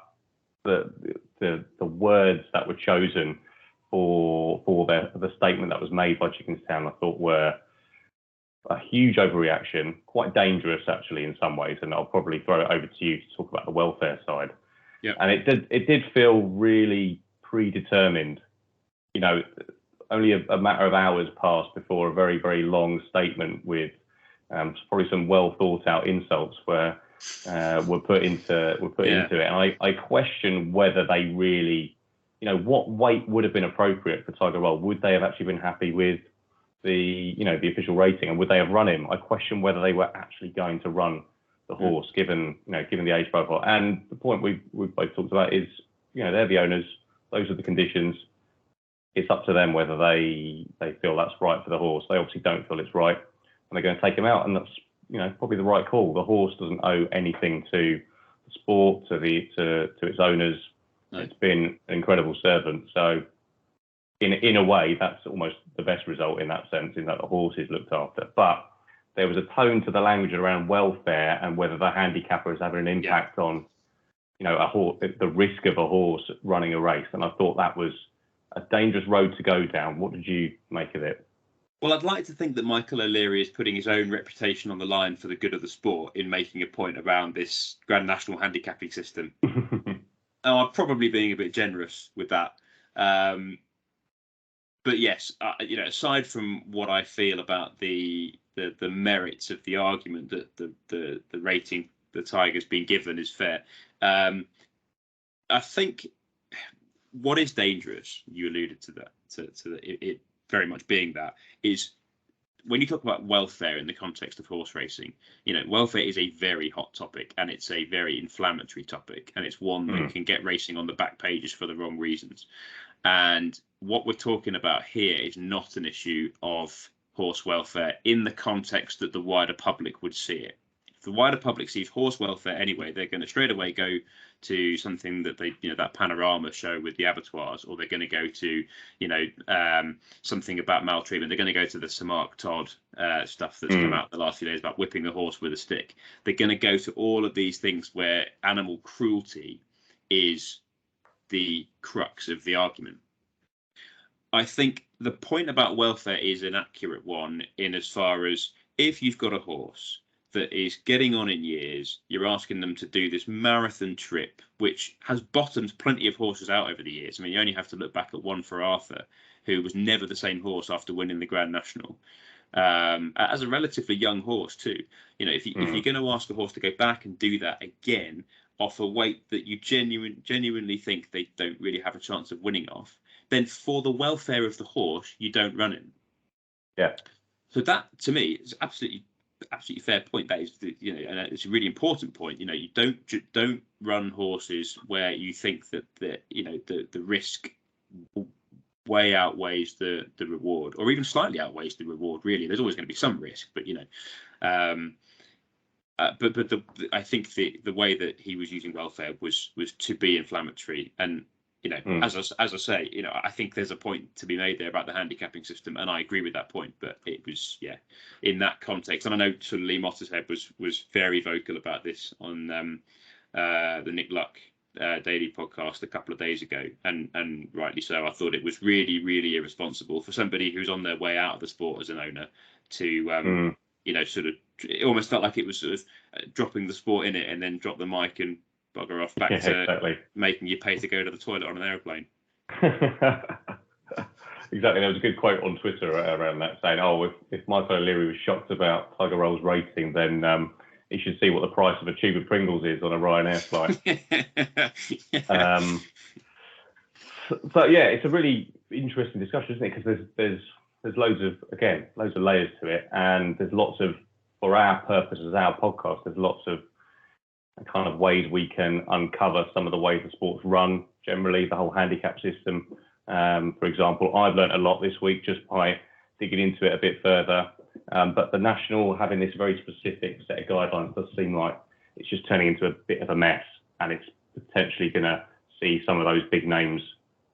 the words that were chosen for the statement that was made by Gigginstown, I thought were a huge overreaction, quite dangerous actually in some ways. And I'll probably throw it over to you to talk about the welfare side. Yeah. And it did feel really predetermined. You know, only a matter of hours passed before a very, very long statement with probably some well thought out insults were put into it. And I question whether they really, you know, what weight would have been appropriate for Tiger Roll. Would they have actually been happy with the official rating, and would they have run him? I question whether they were actually going to run the horse, given the age profile. And the point we've both talked about is, you know, they're the owners. Those are the conditions. It's up to them whether they feel that's right for the horse. They obviously don't feel it's right, and they're going to take him out, and that's, you know, probably the right call. The horse doesn't owe anything to the sport, to its owners. No. It's been an incredible servant. So in a way, that's almost the best result in that sense, in that the horse is looked after. But there was a tone to the language around welfare and whether the handicapper is having an impact on, you know, the risk of a horse running a race. And I thought that was a dangerous road to go down. What did you make of it? Well, I'd like to think that Michael O'Leary is putting his own reputation on the line for the good of the sport in making a point around this Grand National handicapping system. I'm probably being a bit generous with that. But yes, you know, aside from what I feel about the merits of the argument that the rating the Tiger's been given is fair, I think what is dangerous, you alluded to that, to it very much being that, is when you talk about welfare in the context of horse racing. You know, welfare is a very hot topic, and it's a very inflammatory topic, and it's one that can get racing on the back pages for the wrong reasons. And what we're talking about here is not an issue of horse welfare in the context that the wider public would see it. If the wider public sees horse welfare anyway, they're going to straight away go to something that they, you know, that panorama show with the abattoirs, or they're going to go to, you know, something about maltreatment. They're going to go to the Sir Mark Todd stuff that's come out the last few days about whipping the horse with a stick. They're going to go to all of these things where animal cruelty is the crux of the argument. I think the point about welfare is an accurate one, in as far as if you've got a horse that is getting on in years, you're asking them to do this marathon trip, which has bottomed plenty of horses out over the years. I mean, you only have to look back at one for Arthur, who was never the same horse after winning the Grand National, as a relatively young horse too. You know, if you're going to ask a horse to go back and do that again off a weight that you genuinely think they don't really have a chance of winning off, then for the welfare of the horse, you don't run him. Yeah. So that, to me, is absolutely fair point. That is, you know, and it's a really important point. You know, you don't run horses where you think that the risk way outweighs the reward, or even slightly outweighs the reward. Really, there's always going to be some risk, but you know. But I think the way that he was using welfare was to be inflammatory, and you know, as I say, you know, I think there's a point to be made there about the handicapping system, and I agree with that point. But it was, in that context, and I know sort of Lee Mottershead was very vocal about this on the Nick Luck daily podcast a couple of days ago, and rightly so. I thought it was really, really irresponsible for somebody who's on their way out of the sport as an owner to you know, sort of, it almost felt like it was sort of dropping the sport in it and then drop the mic and bugger off back to making you pay to go to the toilet on an aeroplane. Exactly. There was a good quote on Twitter around that saying, "Oh, if Michael O'Leary was shocked about Tiger Roll's rating, then he should see what the price of a tube of Pringles is on a Ryanair flight." So yeah, it's a really interesting discussion, isn't it? Because there's loads of layers to it, and there's lots of, for our purposes, our podcast, there's lots of kind of ways we can uncover some of the ways the sport's run generally, the whole handicap system. For example, I've learned a lot this week just by digging into it a bit further. But the National having this very specific set of guidelines does seem like it's just turning into a bit of a mess, and it's potentially going to see some of those big names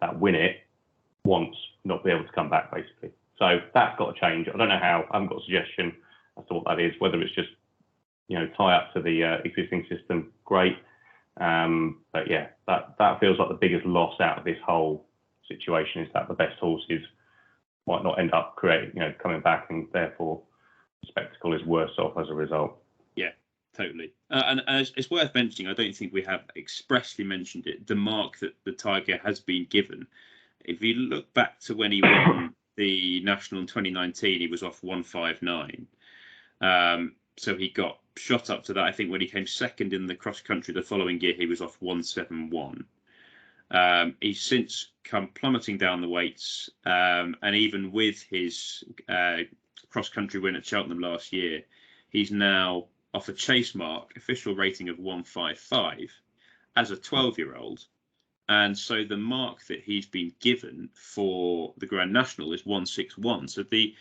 that win it once, not be able to come back, basically. So that's got to change. I don't know how. I haven't got a suggestion as to what that is. Whether it's just, tie up to the existing system, great. But yeah, that feels like the biggest loss out of this whole situation, is that the best horses might not end up coming back, and therefore the spectacle is worse off as a result. Yeah, totally. And it's worth mentioning, I don't think we have expressly mentioned it, the mark that the Tiger has been given. If you look back to when he won the National in 2019, he was off 159. So he got shot up to that. I think when he came second in the cross country the following year, he was off 171. He's since come plummeting down the weights, and even with his cross country win at Cheltenham last year, he's now off a chase mark, official rating of 155 as a 12-year-old. And so the mark that he's been given for the Grand National is 161. So the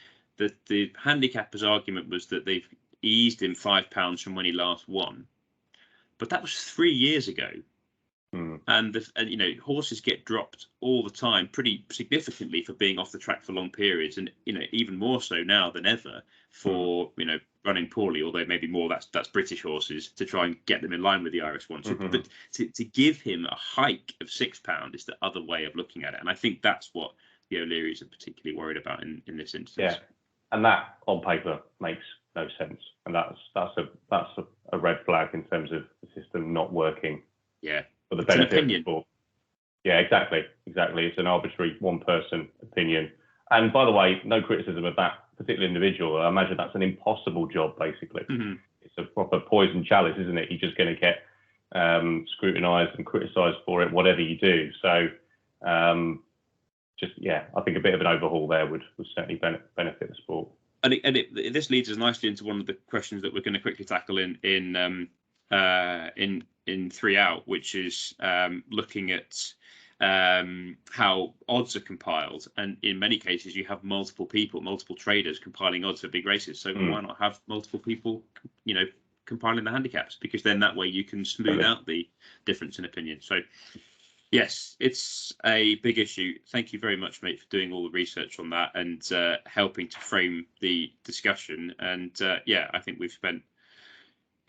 handicapper's argument was that they've eased him £5 from when he last won, but that was 3 years ago. And horses get dropped all the time, pretty significantly, for being off the track for long periods, and even more so now than ever for running poorly. Although maybe more that's British horses, to try and get them in line with the Irish ones. But to give him a hike of £6 is the other way of looking at it, and I think that's what the O'Learys are particularly worried about in this instance. Yeah, and that on paper makes no sense, and that's a red flag in terms of the system not working. Yeah. For the benefit of the sport. Yeah, exactly. It's an arbitrary one-person opinion. And by the way, no criticism of that particular individual. I imagine that's an impossible job, basically. It's a proper poison chalice, isn't it? You're just going to get scrutinised and criticised for it, whatever you do. So, I think a bit of an overhaul there would certainly benefit the sport. And this leads us nicely into one of the questions that we're going to quickly tackle in 3 Out, which is looking at how odds are compiled, and in many cases you have multiple traders compiling odds for big races. So why not have multiple people, compiling the handicaps? Because then that way you can smooth out the difference in opinion. So yes, it's a big issue. Thank you very much, mate, for doing all the research on that and helping to frame the discussion. And I think we've spent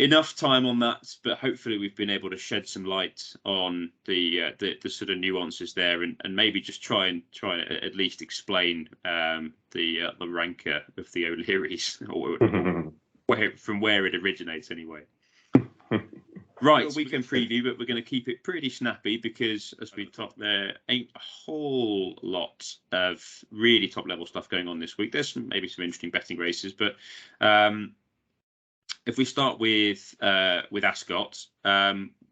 enough time on that, but hopefully we've been able to shed some light on the sort of nuances there, and maybe just try and at least explain the rancor of the O'Learys, or from where it originates anyway. Right, weekend preview, but we're going to keep it pretty snappy because, as we talked, there ain't a whole lot of really top level stuff going on this week. There's maybe some interesting betting races, but if we start with Ascot,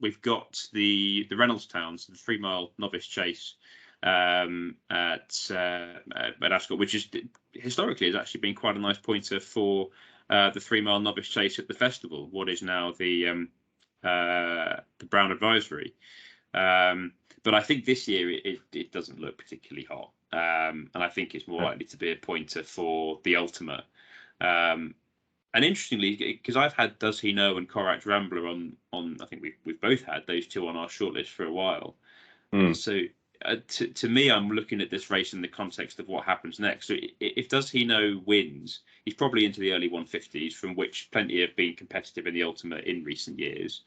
we've got the Reynoldstowns, the 3 mile novice chase at Ascot, which is historically has actually been quite a nice pointer for the 3 mile novice chase at the festival, what is now the Brown Advisory. But I think this year it doesn't look particularly hot, and I think it's more likely to be a pointer for the Ultima. And interestingly, because I've had Does He Know and Corach Rambler on I think we've both had those two on our shortlist for a while. So to me, I'm looking at this race in the context of what happens next. So if Does He Know wins, he's probably into the early 150s, from which plenty have been competitive in the Ultima in recent years.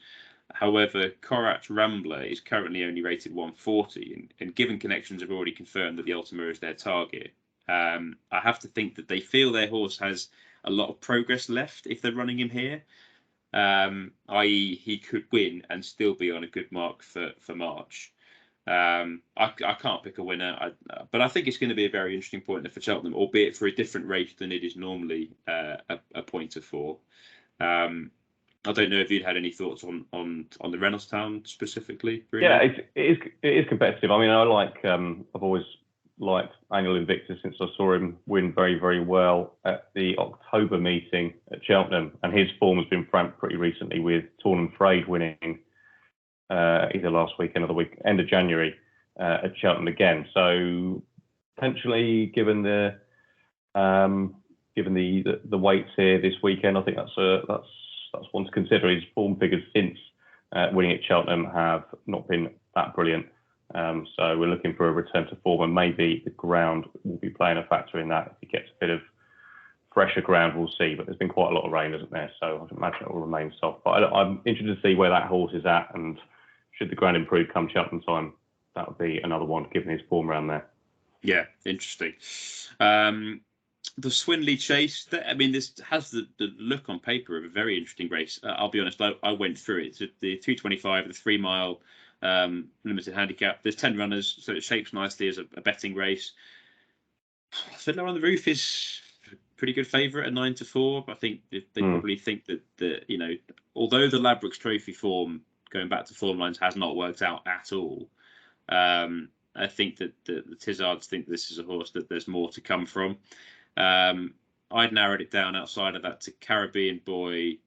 However, Corach Rambler is currently only rated 140, and given connections have already confirmed that the Ultima is their target, I have to think that they feel their horse has a lot of progress left if they're running him here, i.e. he could win and still be on a good mark for March. I can't pick a winner, but I think it's going to be a very interesting pointer for Cheltenham, albeit for a different race than it is normally a pointer for. I don't know if you'd had any thoughts on the Reynoldstown specifically. Bruno? Yeah, it is competitive. I mean, I've always liked Annual Invictus since I saw him win very, very well at the October meeting at Cheltenham, and his form has been franked pretty recently, with Torn and Frayed winning either last weekend or the week end of January at Cheltenham again. So potentially, given the weights here this weekend, I think that's one to consider. His form figures since winning at Cheltenham have not been that brilliant. So we're looking for a return to form, and maybe the ground will be playing a factor in that. If he gets a bit of fresher ground, we'll see. But there's been quite a lot of rain, isn't there? So I imagine it will remain soft. But I'm interested to see where that horse is at, and should the ground improve come Cheltenham time, that would be another one given his form around there. Yeah, interesting. The Swinley Chase, this has the look on paper of a very interesting race. I'll be honest, I went through it. So the 225, the 3 mile limited handicap. There's 10 runners, so it shapes nicely as a betting race. Fiddler on the Roof is a pretty good favourite at 9-4. I think they probably think that although the Ladbrokes Trophy form, going back to form lines, has not worked out at all. I think that the Tizzards think this is a horse that there's more to come from. I'd narrowed it down outside of that to Caribbean Boy,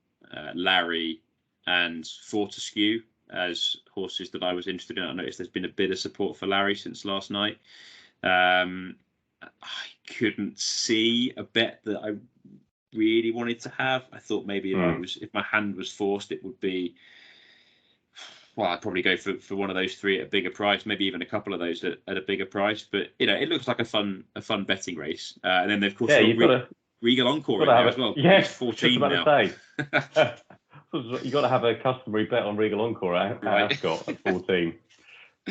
Larry, and Fortescue as horses that I was interested in. I noticed there's been a bit of support for Larry since last night. I couldn't see a bet that I really wanted to have. I thought maybe if my hand was forced, it would be. Well, I'd probably go for one of those three at a bigger price, maybe even a couple of those at a bigger price. But it looks like a fun betting race. And then of course Regal Encore in there as well. Yes, 14 now. You got to have a customary bet on Regal Encore at Ascot at 14.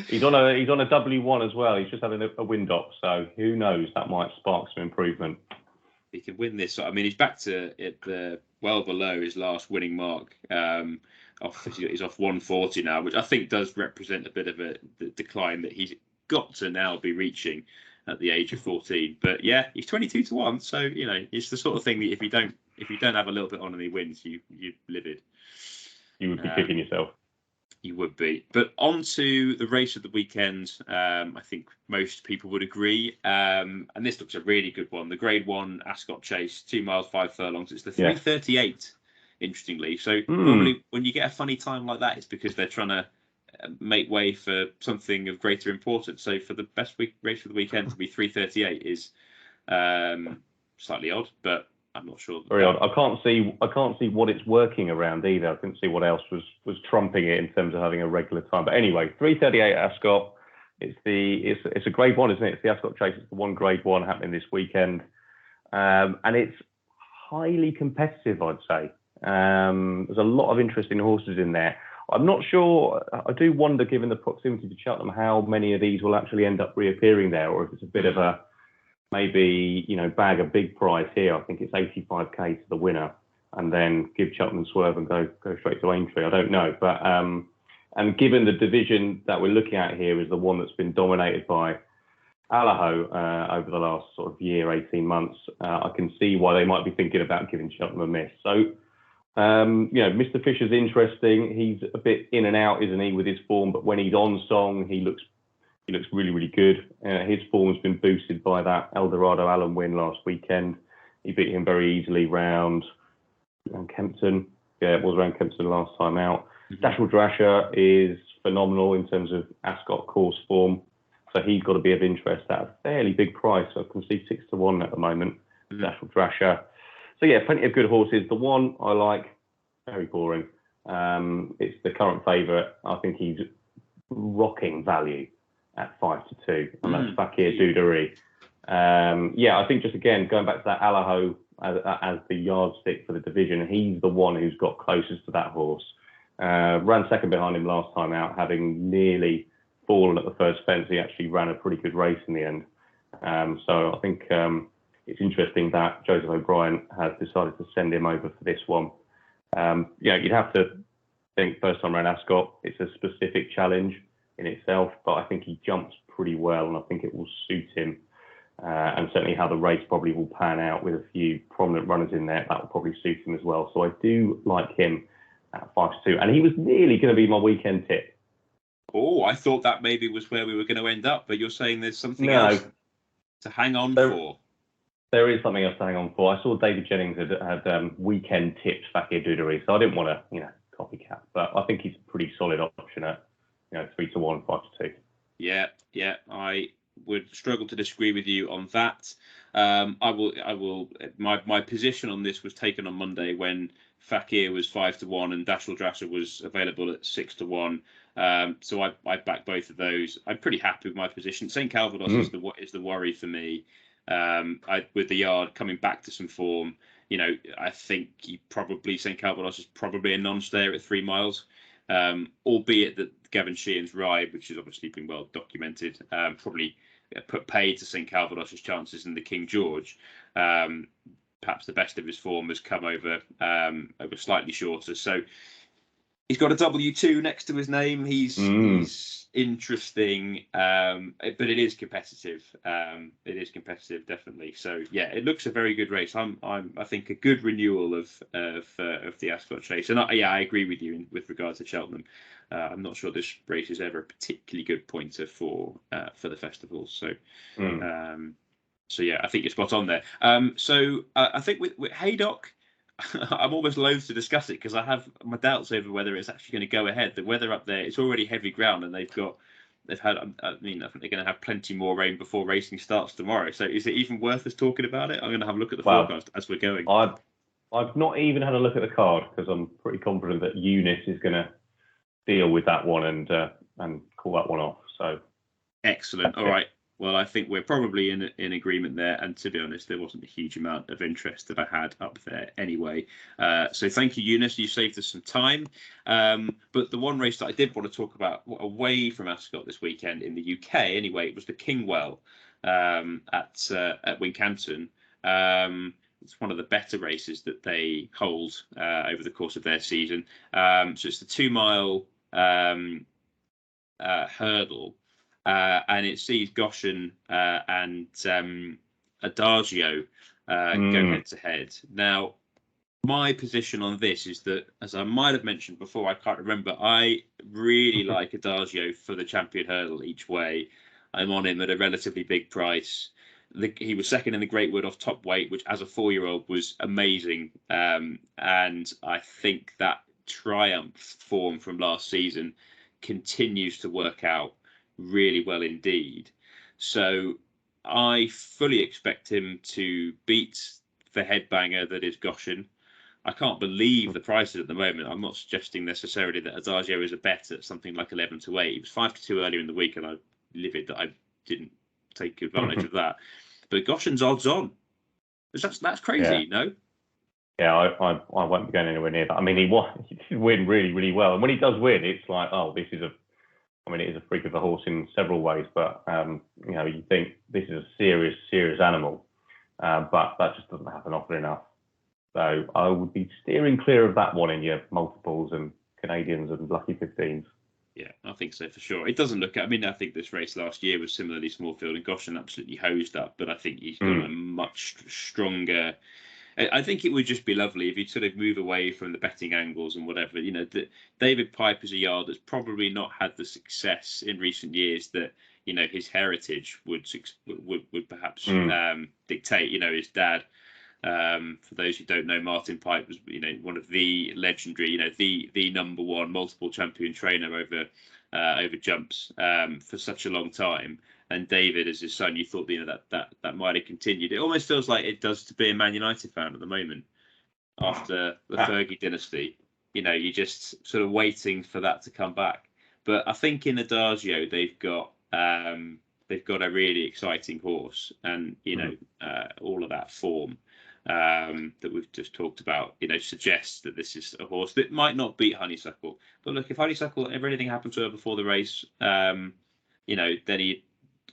He's on a W1 as well. He's just having a wind up, so who knows? That might spark some improvement. He could win this. He's back to it well below his last winning mark. He's off 140 now, which I think does represent a bit of a decline that he's got to now be reaching at the age of 14. But yeah, he's 22-1, so it's the sort of thing that if you don't have a little bit on and he wins, you're livid. You would be kicking yourself. You would be. But on to the race of the weekend. I think most people would agree. And this looks a really good one. The Grade 1 Ascot Chase, 2 miles, 5 furlongs. It's the 3:38. Interestingly, so normally when you get a funny time like that, it's because they're trying to make way for something of greater importance. So for the best race of the weekend to be 3:38 is slightly odd, but I'm not sure. Very odd. I can't see what it's working around either. I couldn't see what else was trumping it in terms of having a regular time. But anyway, 3:38 Ascot. It's a Grade 1, isn't it? It's the Ascot Chase. It's the one Grade 1 happening this weekend, and it's highly competitive, I'd say. There's a lot of interesting horses in there. I'm not sure. I do wonder, given the proximity to Cheltenham, how many of these will actually end up reappearing there, or if it's a bit of a maybe bag a big prize here. I think it's 85k to the winner, and then give Cheltenham swerve and go straight to Aintree. I don't know, but and given the division that we're looking at here is the one that's been dominated by Allaho over the last sort of year, 18 months, I can see why they might be thinking about giving Cheltenham a miss. So. Mr. Fisher's interesting. He's a bit in and out, isn't he, with his form? But when he's on song, he looks really, really good. His form has been boosted by that Eldorado Allen win last weekend. He beat him very easily round Kempton. Yeah, it was around Kempton last time out. Dashel Drasher is phenomenal in terms of Ascot course form. So he's got to be of interest at a fairly big price. I can see 6-1 at the moment. Dashel Drasher. So yeah, plenty of good horses. The one I like, very boring. It's the current favourite. I think he's rocking value at 5-2, and that's Fakir Dudery. I think just again going back to that Allaho as the yardstick for the division, he's the one who's got closest to that horse. Ran second behind him last time out, having nearly fallen at the first fence. He actually ran a pretty good race in the end. So I think. It's interesting that Joseph O'Brien has decided to send him over for this one. You'd have to think first time around Ascot, it's a specific challenge in itself, but I think he jumps pretty well, and I think it will suit him. And certainly how the race probably will pan out with a few prominent runners in there, that will probably suit him as well. So I do like him at 5-2, and he was nearly going to be my weekend tip. Oh, I thought that maybe was where we were going to end up, but you're saying there's something else to hang on for. There is something else to hang on for. I saw David Jennings had weekend tipped Fakir Dudery, so I didn't want to, copycat. But I think he's a pretty solid option at, 3-1, 5-2. Yeah, I would struggle to disagree with you on that. I will. My position on this was taken on Monday when Fakir was 5-1, and Dashel Drasher was available at 6-1. So I backed both of those. I'm pretty happy with my position. St Calvados is the worry for me. With the yard coming back to some form, I think St Calvados is probably a non-stayer at 3 miles. Albeit that Gavin Sheehan's ride, which has obviously been well documented, probably put paid to St Calvados's chances in the King George. Perhaps the best of his form has come over slightly shorter. So he's got a W2 next to his name. He's interesting, but it is competitive. It is competitive, definitely. So yeah, it looks a very good race. I think a good renewal of the Ascot Chase. And I agree with you with regard to Cheltenham. I'm not sure this race is ever a particularly good pointer for the festival. So. So yeah, I think you're spot on there. So I think with Haydock, I'm almost loath to discuss it because I have my doubts over whether it's actually going to go ahead. The weather up there, it's already heavy ground, and they've had. I think they're going to have plenty more rain before racing starts tomorrow. So is it even worth us talking about it? I'm going to have a look at the forecast as we're going. I've not even had a look at the card because I'm pretty confident that Eunice is going to deal with that one and call that one off. So excellent. All right. Well, I think we're probably in agreement there. And to be honest, there wasn't a huge amount of interest that I had up there anyway. So thank you, Eunice. You saved us some time. But the one race that I did want to talk about away from Ascot this weekend in the UK, anyway, it was the Kingwell at Wincanton. It's one of the better races that they hold over the course of their season. So it's the 2 mile hurdle. And it sees Goshen and Adagio go head to head. Now, my position on this is that, as I might have mentioned before, I can't remember, I really like Adagio for the champion hurdle each way. I'm on him at a relatively big price. He was second in the Great Wood off top weight, which as a 4-year-old was amazing. And I think that triumph form from last season continues to work out really well indeed. So I fully expect him to beat the headbanger that is Goshen. I can't believe the prices at the moment. I'm not suggesting necessarily that Adagio is a bet at something like 11-8. He was 5-2 earlier in the week, and I'm livid that I didn't take advantage of that. But Goshen's odds on. That's crazy, no? Yeah, I won't be going anywhere near that. I mean, he did win really, really well. And when he does win, it's like, it is a freak of a horse in several ways, but you think this is a serious, serious animal, but that just doesn't happen often enough. So I would be steering clear of that one in your multiples and Canadians and lucky 15s. Yeah, I think so for sure. It doesn't look. I mean, I think this race last year was similarly small field, and Goshen absolutely hosed up. But I think he's got a much stronger. I think it would just be lovely if you'd sort of move away from the betting angles and whatever. David Pipe is a yard that's probably not had the success in recent years that his heritage would perhaps dictate. His dad. For those who don't know, Martin Pipe was one of the legendary, the number one multiple champion trainer over jumps for such a long time. And David, as his son, you thought that might have continued. It almost feels like it does to be a Man United fan at the moment after the Fergie dynasty. You're just sort of waiting for that to come back. But I think in Adagio they've got a really exciting horse, and all of that form that we've just talked about, suggests that this is a horse that might not beat Honeysuckle. But look, if Honeysuckle, if anything happened to her before the race, then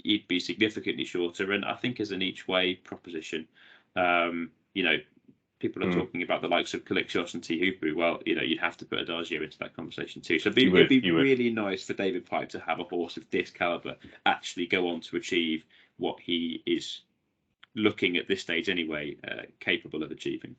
he'd be significantly shorter. And I think as an each way proposition, people are talking about the likes of Calixios and T. Hooper. Well, you'd have to put Adagio into that conversation too. So it'd be really nice for David Pipe to have a horse of this caliber actually go on to achieve what he is looking at this stage anyway, capable of achieving.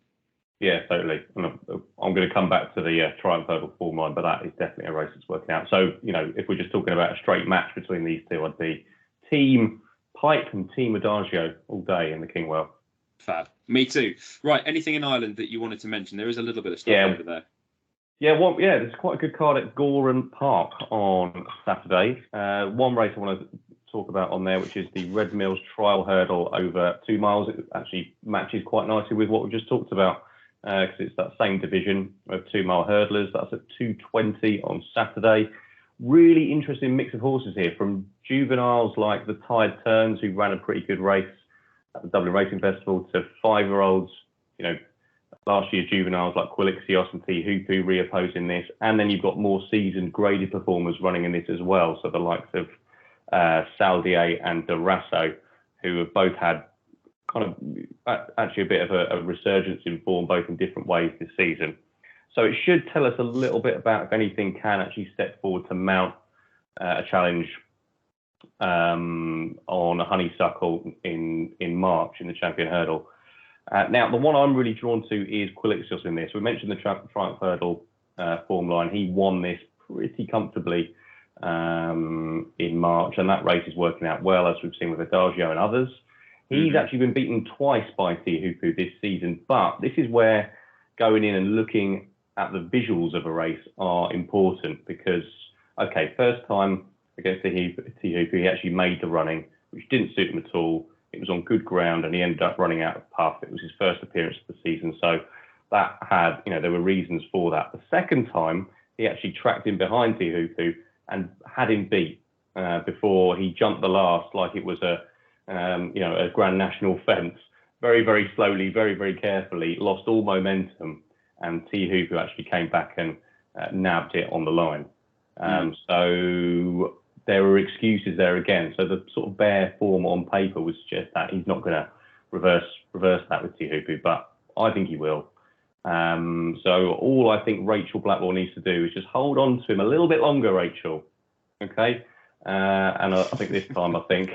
Yeah, totally. And I'm going to come back to the Triumph Hurdle form line, but that is definitely a race that's working out. So, if we're just talking about a straight match between these two, I'd be Team Pipe and Team Adagio all day in the Kingwell. Fab. Me too. Right. Anything in Ireland that you wanted to mention? There is a little bit of stuff over there. Yeah, there's quite a good card at Goran Park on Saturday. One race I want to talk about on there, which is the Red Mills Trial Hurdle over 2 miles. It actually matches quite nicely with what we just talked about because it's that same division of 2 mile hurdlers. That's at 2:20 on Saturday. Really interesting mix of horses here, from juveniles like the Tide Turns, who ran a pretty good race at the Dublin Racing Festival, to 5-year-olds, last year juveniles like Quilixios and T Hoopu reopposing this. And then you've got more seasoned graded performers running in this as well. So the likes of Saldier and Durasso, who have both had kind of actually a bit of a resurgence in form, both in different ways this season. So it should tell us a little bit about if anything can actually step forward to mount a challenge on a honeysuckle in March in the Champion Hurdle. Now, the one I'm really drawn to is Quilixios in this. We mentioned the Triumph Hurdle form line. He won this pretty comfortably in March, and that race is working out well, as we've seen with Adagio and others. He's actually been beaten twice by T Hoopu this season, but this is where going in and looking at the visuals of a race are important, because, okay, first time against T Hoopu, he actually made the running, which didn't suit him at all. It was on good ground, and he ended up running out of puff. It was his first appearance of the season, so that had, there were reasons for that. The second time, he actually tracked in behind T Hoopu and had him beat before he jumped the last like it was a Grand National fence. Very, very slowly, very, very carefully, lost all momentum, and T Hoopu actually came back and nabbed it on the line. So there were excuses there again. So the sort of bare form on paper would suggest that he's not going to reverse that with T Hoopu, but I think he will. So all I think Rachel Blackwell needs to do is just hold on to him a little bit longer, Rachel. Okay? And I think this time, I think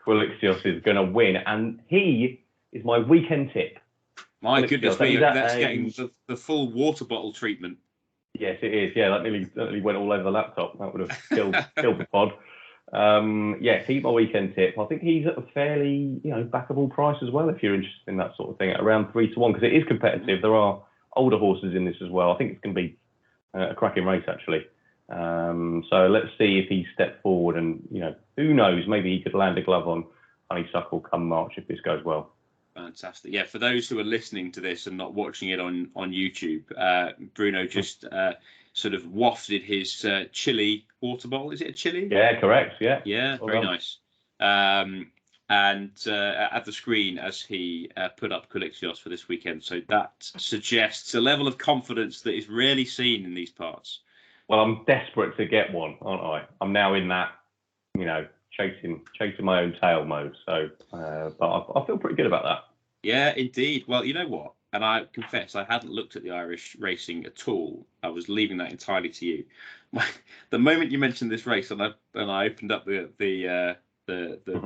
Quilixios is going to win. And he is my weekend tip. My goodness me, that's getting the full water bottle treatment. Yes, it is. Yeah, that nearly went all over the laptop. That would have killed the pod. Yes, he's my weekend tip. I think he's at a fairly, backable price as well, if you're interested in that sort of thing, at around 3-1, because it is competitive. There are older horses in this as well. I think it's going to be a cracking race, actually. So let's see if he steps forward, and, who knows, maybe he could land a glove on Honeysuckle come March if this goes well. Fantastic. Yeah, for those who are listening to this and not watching it on YouTube, Bruno just sort of wafted his chili water bottle. Is it a chili? Yeah, correct. Yeah. Yeah, well very nice. And at the screen as he put up Quilixios for this weekend. So that suggests a level of confidence that is rarely seen in these parts. Well, I'm desperate to get one, aren't I? I'm now in that, chasing my own tail mode. So, but I feel pretty good about that. Yeah, indeed. Well, you know what? And I confess, I hadn't looked at the Irish racing at all. I was leaving that entirely to you. The moment you mentioned this race, and I opened up the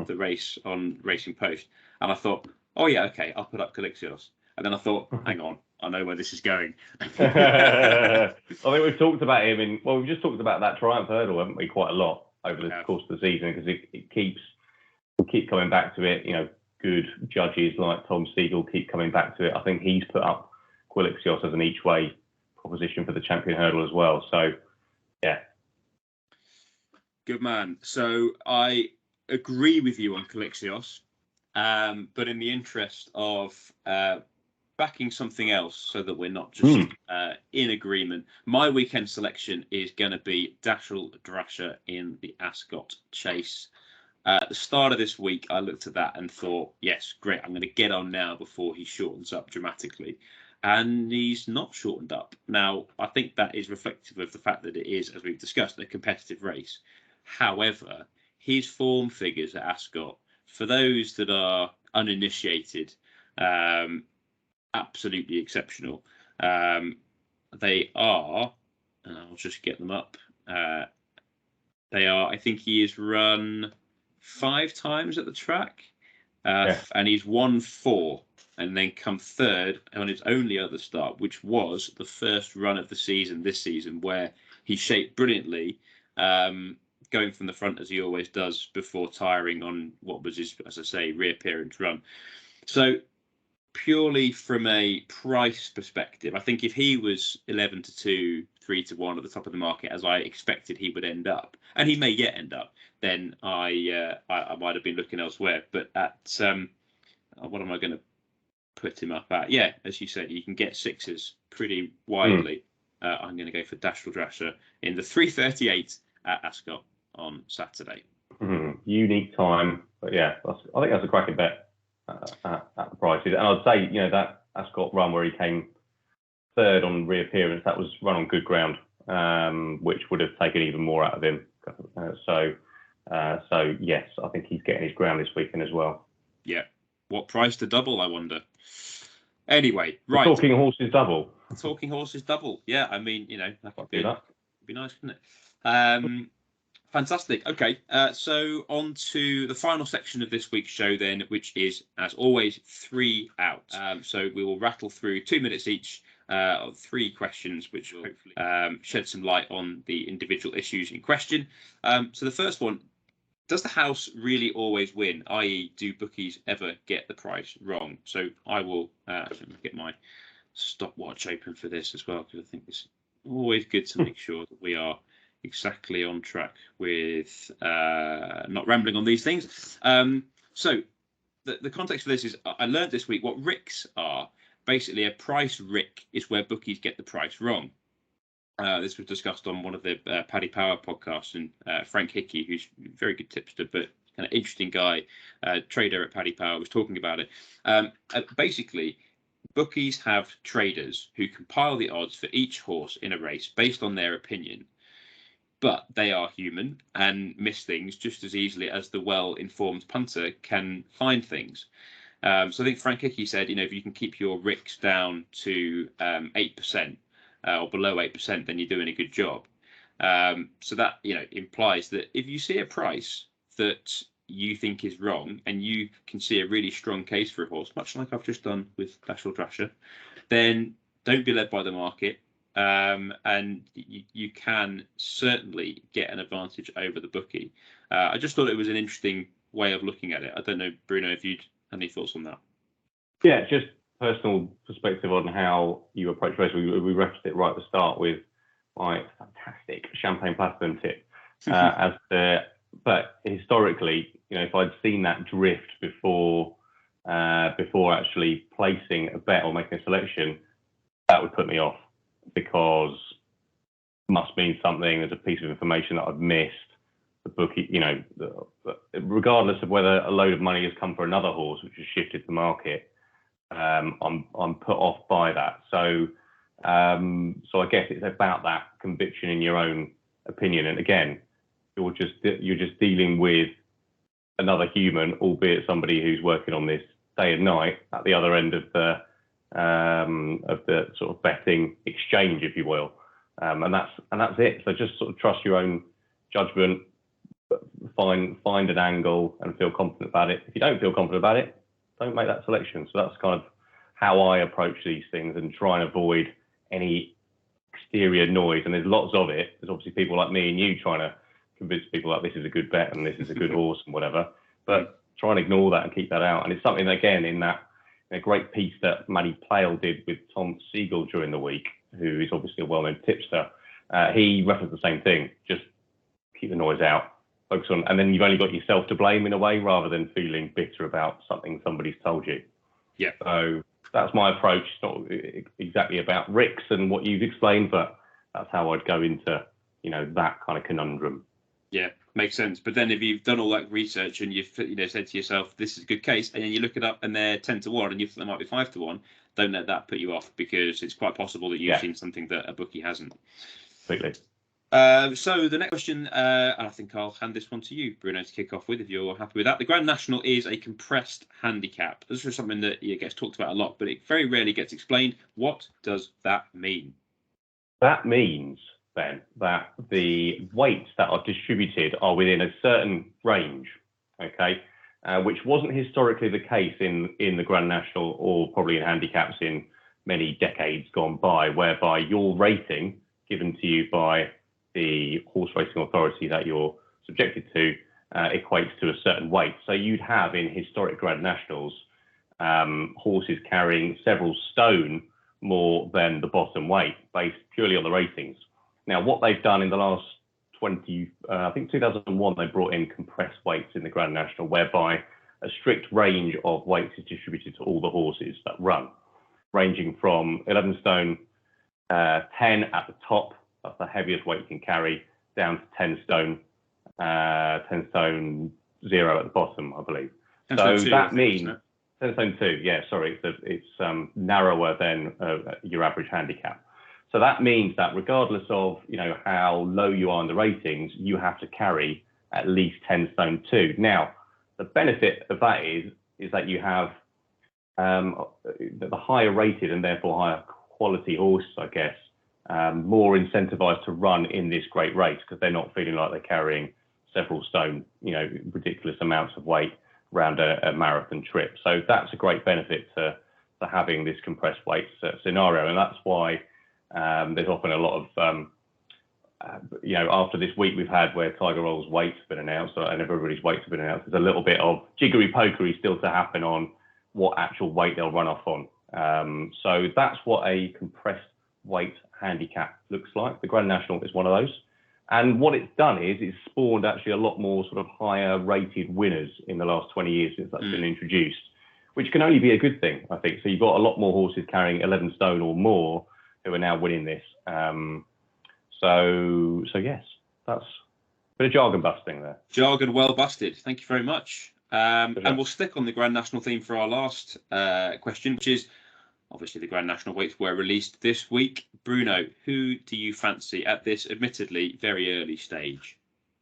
race on Racing Post, and I thought, oh yeah, okay, I'll put up Quilixios. And then I thought, hang on, I know where this is going. I think we've talked about him we've just talked about that Triumph Hurdle, haven't we, quite a lot over the course of the season, because we keep coming back to it. Good judges like Tom Siegel keep coming back to it. I think he's put up Quilixios as an each way proposition for the Champion Hurdle as well. So, yeah. Good man. So I agree with you on Quilixios, but in the interest of backing something else so that we're not just in agreement, my weekend selection is going to be Dashel Drasher in the Ascot Chase. At the start of this week, I looked at that and thought, yes, great, I'm going to get on now before he shortens up dramatically. And he's not shortened up. Now, I think that is reflective of the fact that it is, as we've discussed, a competitive race. However, his form figures at Ascot, for those that are uninitiated, absolutely exceptional. They are, and I'll just get them up. They are, I think he has run 5 times at the track, and he's won 4 and then come third on his only other start, which was the first run of the season this season, where he shaped brilliantly, going from the front as he always does before tiring on what was his, as I say, reappearance run. So purely from a price perspective, I think if he was 11-2, 3-1 at the top of the market, as I expected he would end up, and he may yet end up, then I might have been looking elsewhere. But at what am I going to put him up at. Yeah, as you said, you can get sixes pretty widely. I'm going to go for Dashful Drasher in the 3:38 at Ascot on Saturday. Unique time, but yeah, I think that's a cracking bet at the prices. And I'd say, that Ascot run where he came third on reappearance, that was run on good ground, which would have taken even more out of him. So yes, I think he's getting his ground this weekend as well. Yeah. What price to double, I wonder? Anyway, right. Talking horses double. Talking horses double. Yeah, I mean, that could be nice, couldn't it? Fantastic. Okay, so on to the final section of this week's show then, which is, as always, 3 out. So we will rattle through 2 minutes each of 3 questions, which will hopefully shed some light on the individual issues in question. So the first one, does the house really always win? I.e., do bookies ever get the price wrong? So I will get my stopwatch open for this as well, because I think it's always good to make sure that we are exactly on track with not rambling on these things. So the context for this is I learned this week what RICs are. Basically, a price RIC is where bookies get the price wrong. This was discussed on one of the Paddy Power podcasts, and Frank Hickey, who's a very good tipster, but kind of interesting guy, trader at Paddy Power, was talking about it. Basically, bookies have traders who compile the odds for each horse in a race based on their opinion. But they are human and miss things just as easily as the well-informed punter can find things. So I think Frank Hickey said, if you can keep your RICs down to 8%, or below 8%, then you're doing a good job. So that, implies that if you see a price that you think is wrong and you can see a really strong case for a horse, much like I've just done with Dashful Drasher, then don't be led by the market. And you can certainly get an advantage over the bookie. I just thought it was an interesting way of looking at it. I don't know, Bruno, if you'd have any thoughts on that. Yeah, just personal perspective on how you approach race. We referenced it right at the start with my fantastic Champagne Platinum tip. But historically, if I'd seen that drift before actually placing a bet or making a selection, that would put me off, because it must mean something. There's a piece of information that I've missed. The bookie, regardless of whether a load of money has come for another horse which has shifted the market, I'm put off by that. So I guess it's about that conviction in your own opinion. And again, you're just dealing with another human, albeit somebody who's working on this day and night at the other end of the sort of betting exchange, if you will. And that's it. So just sort of trust your own judgment, find an angle and feel confident about it. If you don't feel confident about it, don't make that selection. So that's kind of how I approach these things and try and avoid any exterior noise. And there's lots of it. There's obviously people like me and you trying to convince people that this is a good bet and this is a good horse and whatever. But try and ignore that and keep that out. And it's something, again, in that a great piece that Matty Plale did with Tom Siegel during the week, who is obviously a well-known tipster. He referenced the same thing. Just keep the noise out. Focus on, and then you've only got yourself to blame in a way, rather than feeling bitter about something somebody's told you. Yeah. So that's my approach. It's not exactly about RICs and what you've explained, but that's how I'd go into, that kind of conundrum. Yeah, makes sense. But then if you've done all that research and you've said to yourself, this is a good case, and then you look it up and they're 10 to 1 and you think they might be 5 to 1, don't let that put you off, because it's quite possible that you've seen something that a bookie hasn't. Completely. So the next question, I think I'll hand this one to you, Bruno, to kick off with, if you're happy with that. The Grand National is a compressed handicap. This is something that gets talked about a lot, but it very rarely gets explained. What does that mean? That means, Ben, that the weights that are distributed are within a certain range, okay, which wasn't historically the case in the Grand National, or probably in handicaps in many decades gone by, whereby your rating given to you by the horse racing authority that you're subjected to equates to a certain weight. So you'd have in historic Grand Nationals horses carrying several stone more than the bottom weight, based purely on the ratings. Now, what they've done in the last 20, I think 2001, they brought in compressed weights in the Grand National, whereby a strict range of weights is distributed to all the horses that run, ranging from 11 stone 10 at the top, that's the heaviest weight you can carry, down to 10 stone 0 at the bottom, I believe. So that means 10 stone 2, yeah, sorry, it's narrower than your average handicap. So that means that regardless of, you know, how low you are in the ratings, you have to carry at least 10 stone 2. Now, the benefit of that is that you have the higher rated and therefore higher quality horses, I guess, more incentivized to run in this great race because they're not feeling like they're carrying several stone, you know, ridiculous amounts of weight around a marathon trip. So that's a great benefit to having this compressed weight scenario. And that's why there's often a lot of, you know, after this week we've had where Tiger Roll's weights have been announced and everybody's weights have been announced, there's a little bit of jiggery-pokery still to happen on what actual weight they'll run off on. So that's what a compressed weight handicap looks like. The Grand National is one of those. And what it's done is it's spawned actually a lot more sort of higher rated winners in the last 20 years since that's been introduced, which can only be a good thing, I think. So you've got a lot more horses carrying 11 stone or more who are now winning this. So yes, that's a bit of jargon busting there. Jargon well busted. Thank you very much. And we'll stick on the Grand National theme for our last question, which is obviously the Grand National weights were released this week. Bruno, who do you fancy at this admittedly very early stage?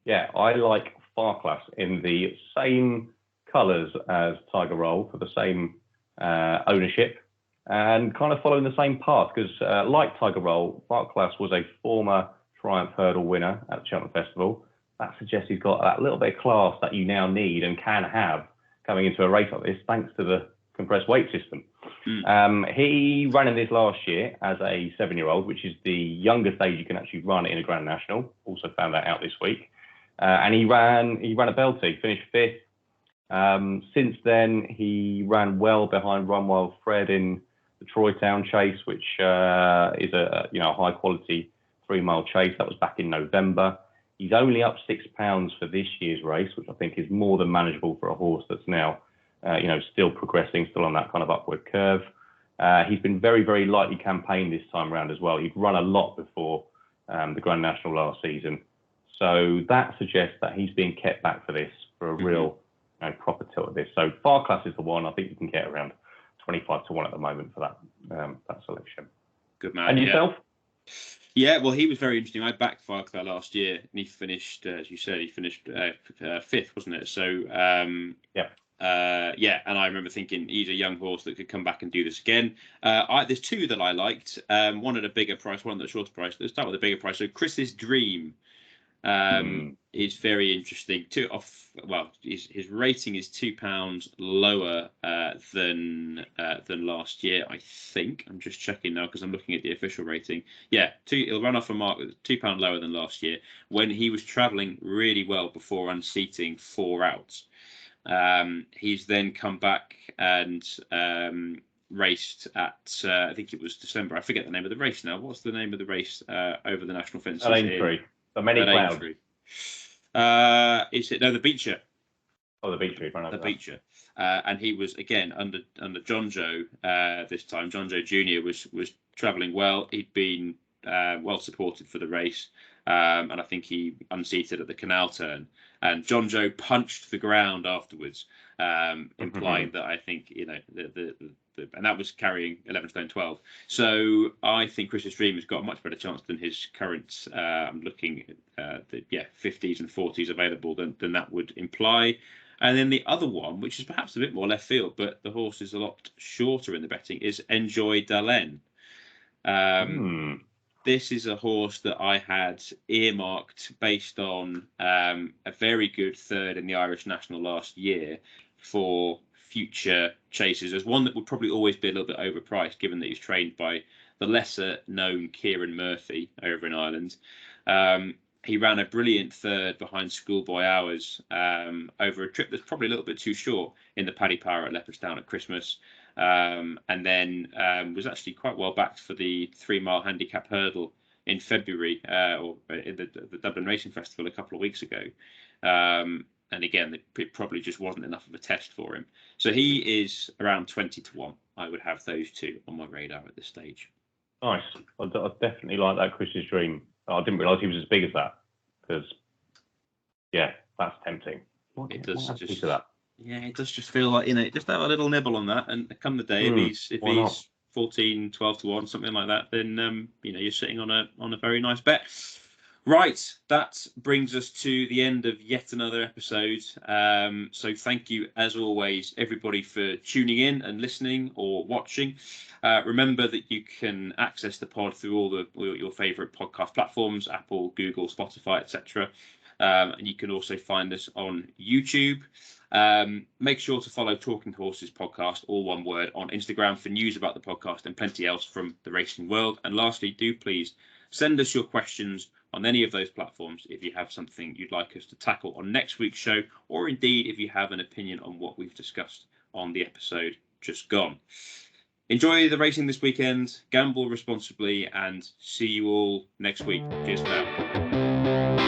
Yeah, I like Farclas in the same colours as Tiger Roll for the same ownership and kind of following the same path because like Tiger Roll, Farclas was a former Triumph Hurdle winner at the Cheltenham Festival. That suggests he's got that little bit of class that you now need and can have coming into a race like this thanks to the compressed weight system. He ran in this last year as a 7-year-old, which is the youngest age you can actually run in a Grand National. Also found that out this week. And he ran a belter, finished 5th. Since then, he ran well behind Run Wild Fred in the Troy Town Chase, which is a high quality 3-mile chase. That was back in November. He's only up £6 for this year's race, which I think is more than manageable for a horse that's now, still progressing, still on that kind of upward curve. He's been very, very lightly campaigned this time around as well. He'd run a lot before the Grand National last season. So that suggests that he's being kept back for this, for a real proper tilt of this. So Farclas is the one. I think you can get around 25 to 1 at the moment for that selection. Good man. And yourself? Yeah, well, he was very interesting. I backed Farclas last year, and he finished, as you said, 5th, wasn't it? So, and I remember thinking he's a young horse that could come back and do this again. There's 2 that I liked. One at a bigger price, one at a shorter price. Let's start with the bigger price. So Chris's Dream is very interesting. His rating is £2 lower than last year. I think I'm just checking now because I'm looking at the official rating. Yeah, he'll run off a mark £2 lower than last year when he was travelling really well before unseating 4 outs. He's then come back and raced at I think it was December. I forget the name of the race now. What's the name of the race over the national fences? The many clouds. Is it the Beecher? Oh, the Beecher. The Beecher. And he was again under John Joe this time. John Joe Jr. was travelling well. He'd been well supported for the race, and I think he unseated at the canal turn. And John Joe punched the ground afterwards, implying that I think and that was carrying 11 stone 12. So I think Chris's Dream has got a much better chance than his current. I'm looking at 50s and 40s available than that would imply. And then the other one, which is perhaps a bit more left field, but the horse is a lot shorter in the betting, is Enjoy Dalen. This is a horse that I had earmarked based on a very good 3rd in the Irish National last year for future chases. As one that would probably always be a little bit overpriced, given that he's trained by the lesser known Kieran Murphy over in Ireland. He ran a brilliant 3rd behind Schoolboy Hours over a trip that's probably a little bit too short in the Paddy Power at Leopardstown at Christmas. And then was actually quite well backed for the 3-mile handicap hurdle in February or in the Dublin Racing Festival a couple of weeks ago. And again, it probably just wasn't enough of a test for him. So he is around 20-1. I would have those two on my radar at this stage. Nice. I definitely like that Chris's Dream. I didn't realise he was as big as that, because, yeah, that's tempting. It does just feel like, just have a little nibble on that, and come the day, if he's 14, 12-1, something like that, then you're sitting on a very nice bet. Right, that brings us to the end of yet another episode. So thank you, as always, everybody, for tuning in and listening or watching. Remember that you can access the pod through all your favourite podcast platforms: Apple, Google, Spotify, etc. And you can also find us on YouTube. Make sure to follow Talking Horses Podcast, all one word, on Instagram for news about the podcast and plenty else from the racing world. And lastly, do please send us your questions on any of those platforms if you have something you'd like us to tackle on next week's show, or indeed if you have an opinion on what we've discussed on the episode just gone. Enjoy the racing this weekend, gamble responsibly, and see you all next week. Cheers for now.